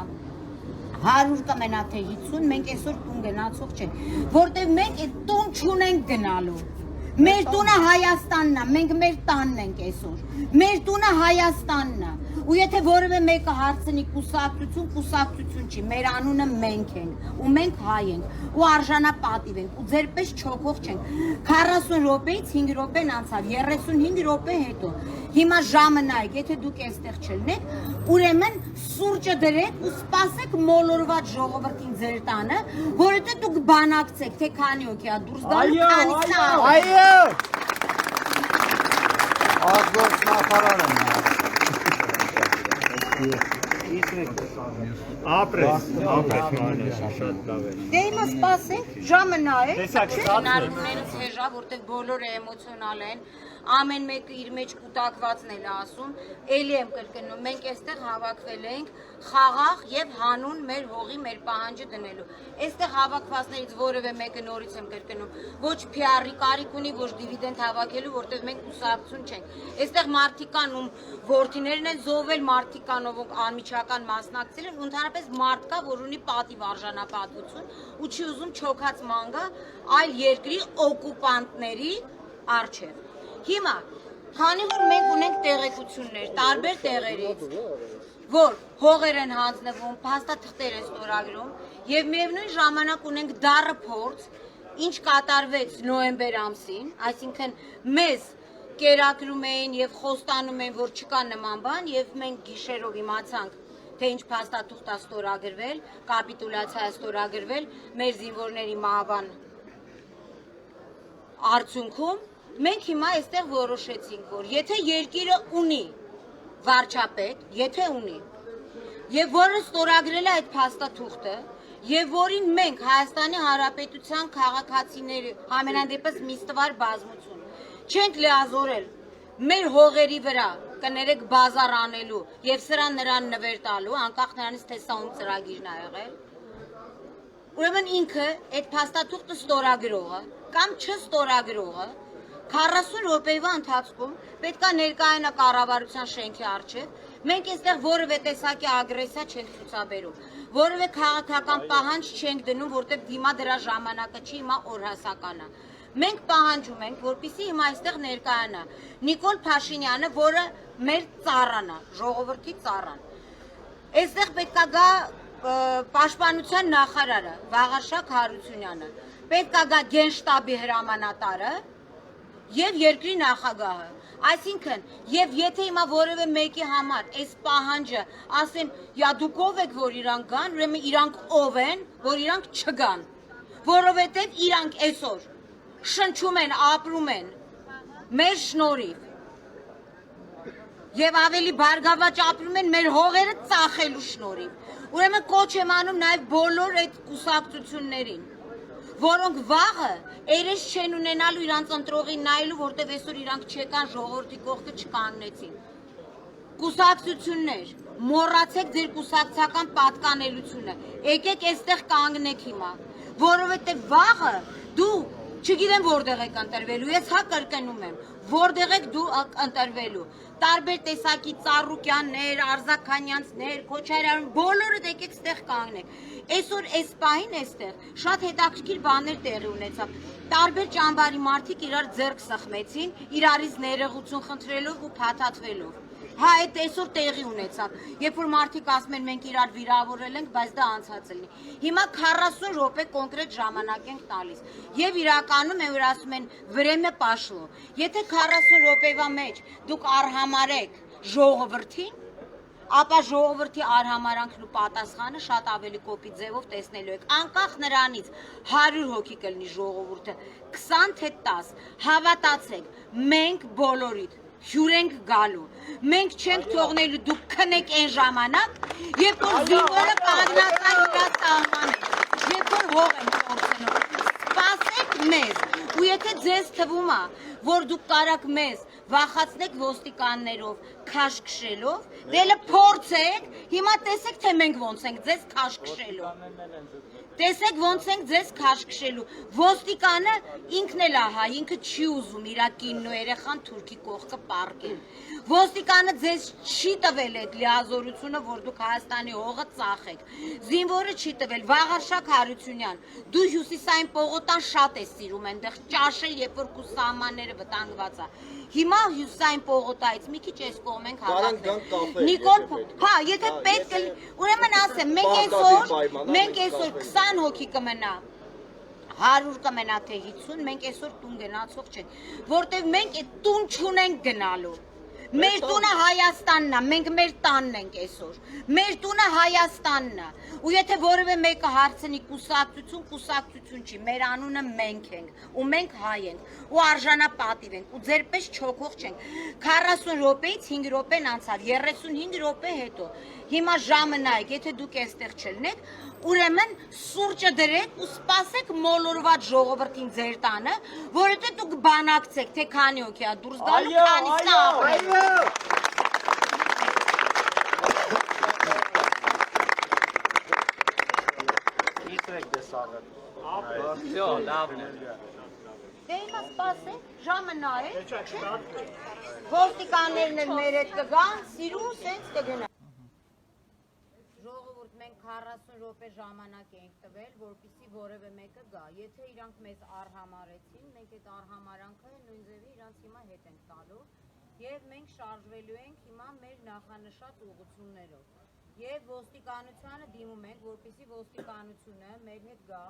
100 կմնա թե 50, մենք այսօր տուն գնացող չենք, որտեղ մենք այդ տուն չունենք գնալու։ Մեր տունը Հայաստանն է, մենք մեր տանն ենք այսօր։ Մեր տունը Հայաստանն է։ Ու եթե որևէ մեկը հարցնի կուսակցություն չի, մեր անունը մենք ենք, ու մենք հայ ենք, ու արժանապատիվ ենք, ու ձերպես չոքող չենք։ 40 րոպեից 5 րոպեն անցավ, 35 րոպե հետո։ Հիմա ժամը նայեք, եթե դուք այստեղ չլինեք, ուրեմն սուրճը դրեք ու սպասեք մոլորված ժողովրդին ձեր տանը, որովհետև դուք բանակցեք, թե քանի հոգի է դուրս գալու, քանիսն է։ Այո։ Ազգործնախարարը։ Ապրես, շատ լավ է։ Դե հիմա սպասենք, ժամը նայեք, հնարումներից հեժա, որտեղ բոլորը էմոցիոնալ են, ամեն մեկը իր մեջ կուտակվածն էլ ասում, էլի եմ կրկնում, մենք այստեղ հավաքվել ենք խաղաղ եւ հանուն մեր հողի, մեր պահանջը դնելու։ Այստեղ հավաքվածներից որևէ մեկը նորից եմ կրկնում, ոչ PR-ի կարիք ունի, ոչ դիվիդենդ հավաքելու, որտեղ մենք կուսակցություն չենք։ Այստեղ մարդիկ կան, ում որդիներն են զոհվել, մարդիկ կան, ով անմիջական մասնակցել են, ընդհանրապես մարդ կա, որ ունի պատիվ արժանապատվություն ու չի ուզում չոքած մանգա այլ երկրի օկուպանտների առջև։ Հիմա, քանի որ մենք ունենք տեղեկություններ տարբեր տեղերից, որ հողեր են հանձնվում, փաստաթղթեր են ստորագրում եւ միևնույն ժամանակ ունենք դառը փորձ, ինչ կատարվեց նոյեմբեր ամսին, այսինքն մեզ կերակրում էին եւ խոստանում էին, որ չկա նման բան եւ մենք գիշերով իմացանք, թե ինչ փաստաթուղթ է ստորագրվել, կապիտուլյացիա է ստորագրվել մեր զինվորների մահվան արդյունքում մենք հիմա այստեղ որոշեցինք, որ եթե երկիրը ունի վարչապետ, եթե ունի, եւ որը ստորագրել է այդ փաստաթուղթը, եւ որին մենք Հայաստանի Հանրապետության քաղաքացիները համենայն դեպս միստվար բազմություն չենք լիազորել մեր հողերի վրա կներեք բազար անելու եւ սրան նրան նվեր տալու, անկախ նրանից թե սա ում ծրագիրն է եղել, ուրեմն ինքը այդ փաստաթուղթը ստորագրողը կամ չստորագրողը 40 րոպեվա ընթացքում պետք է ներկայանա կառավարության շենքի առջև, մենք այստեղ որևէ տեսակի ագրեսիա չենք ցուցաբերում, որևէ քաղաքական պահանջ չենք դնում, որտեղ դիմա դրա ժամանակը չի, հիմա օրհասական է։ Մենք պահանջում ենք, որպեսզի հիմա այստեղ ներկայանա Նիկոլ Փաշինյանը, որը մեր ծառան է, ժողովրդի ծառան։ Այստեղ պետք է գա պաշտպանության նախարարը Վաղարշակ Հարությունյանը, պետք է գա գենշտաբի հրամանատարը եւ երկրի նախագահը։ Այսինքն, եւ եթե հիմա որևէ մեկի համար այս պահանջը ասեն, «Յա դուք ով եք, որ իրանք գան», ուրեմն իրանք ով են, որ իրանք չգան, որովհետեւ իրանք այսօր շնչում են, ապրում են մեր շնորհիվ եւ ավելի բարգավաճ ապրում են մեր հողերը ծախելու շնորհիվ։ Ուրեմն կոչ եմ անում նաեւ բոլոր այդ կուսակցություններին, որոնք վաղը երես չեն ունենալու իրանց ընտրողին նայելու, որտեվ այսօր իրանք չեկան ժողովրդի կողքը չկանգնեցին։ Կուսակցություններ, մոռացեք ձեր կուսակցական պատկանելությունը, եկեք այստեղ կանգնեք հիմա, որովհետև վաղը դու չգիտեմ որտեղ եք ընտրվելու, ես հա կրկնում եմ, որտեղ եք դու ընտրվելու, տարբեր տեսակի Ծառուկյաններ, Արզականյանցներ, Քոչարյան, բոլորը եկեք ստեղ կանգնեք։ Այսօր այս պահին այստեղ շատ հետաքրքիր բաներ տեղի ունեցավ։ Տարբեր ճամբարի մարդիկ իրար ձեռք սխմեցին, իրարից ներողություն խնդրելով ու փաթաթվելով։ Հա, այդ այսօր տեղի ունեցավ, երբ որ մարդիկ ասում են մենք իրար վիրավորել ենք, բայց դա անցած է լինի։ Հիմա 40 րոպե կոնկրետ ժամանակ ենք տալիս։ Եվ իրականում որ ասում են «Время пошло»։ Եթե 40 րոպեվա մեջ դուք արհամարեք ժողովրդին, ապա ժողովրդի արհամարանքն ու պատասխանը շատ ավելի կոպիտ ձևով տեսնելու եք։ Անկախ նրանից 100 հոգի կլինի ժողովուրդը, 20 թե 10, հավատացեք, մենք բոլորիդ հյուր ենք գալու, մենք չենք թողնելու դուք քնեք այն ժամանակ, երբ որ զինվորը կանգնած է իրա սահմանը, երբ որ հող են փորձելու, սպասեք մեզ, ու եթե ձեզ թվում է, որ դուք կարաք մեզ վախացնեք ոստիկաններով, քաշքշելով, դելը փորձեք, հիմա տեսեք, թե մենք ոնց ենք ձեզ քաշքշելու, տեսեք ոնց ենք ձեզ քաշքշելու, ոստիկանը ինքն էլ ահա, ինքը չի ուզում իրա կինն ու երեխան թուրքի կողքը պառկել, ոստիկանը ձեզ չի տվել այդ լիազորությունը, որ դուք Հայաստանի հողը ծախեք, զինվորը չի տվել, Վաղարշակ Հարությունյան, դու Հյուսիսային պողոտան շատ ես սիրում այնտեղ ճաշել, երբ որ քո սահմանները վտանգված է, հիմա Հյուսիսային պողոտայից մի քիչ այս կողմ ենք հավաքվել, Նիկոլ, հա, եթե պետք է, ուրեմն ասեմ, մենք այսօր 20 հոգի կմնա, 100 կմնա թե 50, մենք այսօր տուն գնացող չենք, որտև մենք այդ տուն չունենք գնալու, մեր տունը Հայաստանն է, մենք մեր տանն ենք այսօր, մեր տունը Հայաստանն է, ու եթե որևէ մեկը հարցնի կուսակցություն չի, մեր անունը մենք ենք, ու մենք հայ ենք, ու արժանապատիվ ենք, ու ձեր պես չոքող չենք, 40 րոպեից 5 րոպեն անցավ, 35 րոպե հետո, հիմա ժամը նայեք, եթե դուք այստեղ չլինեք, ուրեմն սուրճը դրեք ու սպասեք մոլորված ժողովրդին ձեր տանը, որովհետև դուք բանակցեք, թե քանի հոգի է դուրս գալու, քանիսը ապրելու։ Դե հիմա սպասեք, ժամը նայեք, ոստիկաններն էլ մեր հետ կգան, սիրուն սենց կգնա։ Ժողովուրդ, մենք 40 րոպե ժամանակ ենք տվել, որպեսզի որևէ մեկը գա։ Եթե իրանք մեզ արհամարեցին, մենք այդ արհամարանքը նույն ձևի իրանց հիմա հետ ենք տալու եւ մենք շարժվելու ենք հիմա մեր նախանշած ուղղություններով։ Եվ ոստիկանությանը դիմում ենք, որպեսզի ոստիկանությունը մեր հետ գա,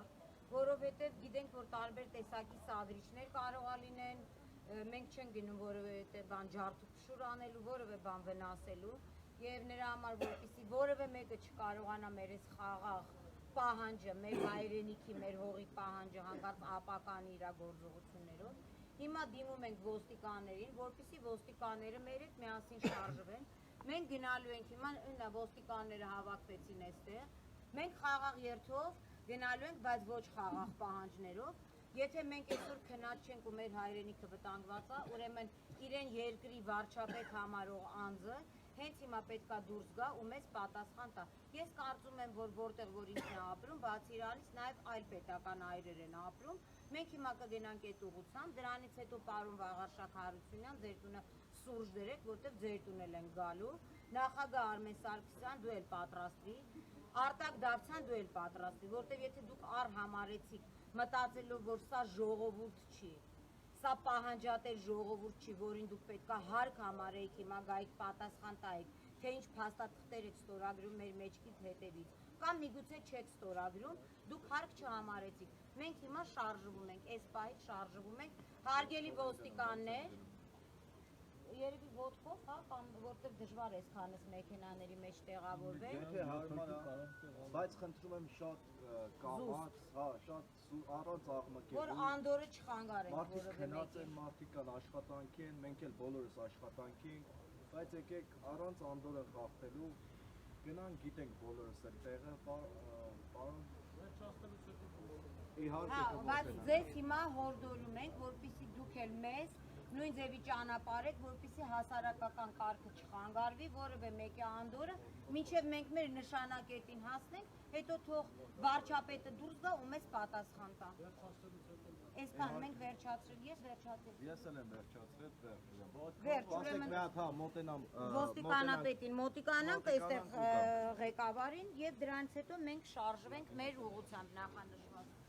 որովհետև գիտենք, որ տարբեր տեսակի սադրիչներ կարող է լինեն, մենք չենք գնում որևէ բան ջարդուփշուր անելու, որևէ բան վնասելու, եւ նրա համար որպեսզի որևէ մեկը չկարողանա մեր այս խաղաղ պահանջը, մեր հայրենիքի, մեր հողի պահանջը հանկարծ ապականի իր գործողություններով, հիմա դիմում ենք ոստիկաններին, որպեսզի ոստիկանները մեր հետ միասին շարժվեն, մենք գնալու ենք հիմա ոստիկանները հավաքվեցին այստեղ, մենք խաղաղ երթով գնալու ենք, բայց ոչ խաղաղ պահանջներով, եթե մենք այսօր քնած չենք ու մեր հայրենիքը վտանգված է, ուրեմն իրեն երկրի վարչապետ համարող անձը հենց հիմա պետքա դուրս գա ու մեզ պատասխան տա։ Ես կարծում եմ, որ որտեղ որ ինքն է ապրում, բացի իրանից նաև այլ պետական այրեր են ապրում։ Մենք հիմա կգնանք այդ ուղղությամբ, դրանից հետո պարոն Վաղարշակ Հարությունյան, ձեր տունը սուրճ դրեք, որտեղ ձեր տուն են գալու։ Նախագահ Արմեն Սարգսյան, դու էլ պատրաստվի։ Արտակ Դավթյան, դու էլ պատրաստվի, որտեղ եթե դուք արհամարեցիք, մտածելով, որ սա ժողովուրդ չի, սա պահանջատեր ժողովուրդ չի, որին դուք պետքա հարկ համարեիք, հիմա գայիք պատասխան տայիք, թե ինչ փաստաթղթեր եք ստորագրում մեր մեջքից հետևից, կամ միգուցե չեք ստորագրում, դուք հարկ չհամարեցիք։ Մենք հիմա շարժվում ենք, այս պահից շարժվում ենք, հարգելի ոստիկաններ, երևի ոտքով, հա, կամ որտեղ դժվար է այսքանս մեքենաների մեջ տեղավորվել։ Եթե հարմար, բայց խնդրում եմ շատ կամաց, հա, շատ առանց աղմկելու։ Որ անդորը չխանգարենք, Մարդիկ քնած են, մարդիկ կան աշխատանքի են, մենք էլ բոլորս աշխատանքի ենք, բայց եկեք առանց անդորը խախտելու գնանք, գիտենք բոլորս էլ տեղը, պարոն Իհարկե կողմեն։ Բայց ձեզ հիմա հորդորում ենք, որպեսզի դուք էլ մեզ նույն ձևի ճանապարհ եք, որպեսզի հասարակական կարգը չխանգարվի, որևէ մեկի անդորը, մինչև մենք մեր նշանակետին հասնենք, հետո թող վարչապետը դուրս գա ու մեզ պատասխան տա։ Այսքան մենք վերջացրել, ես վերջացրել։ Ես էլ եմ վերջացրել, Վերջ, ուրեմն մի հատ հա մոտենամ ոստիկանապետին, մոտիկանանք այստեղ ղեկավարին եւ դրանից հետո մենք շարժվենք մեր ուղղությամբ նախանշված։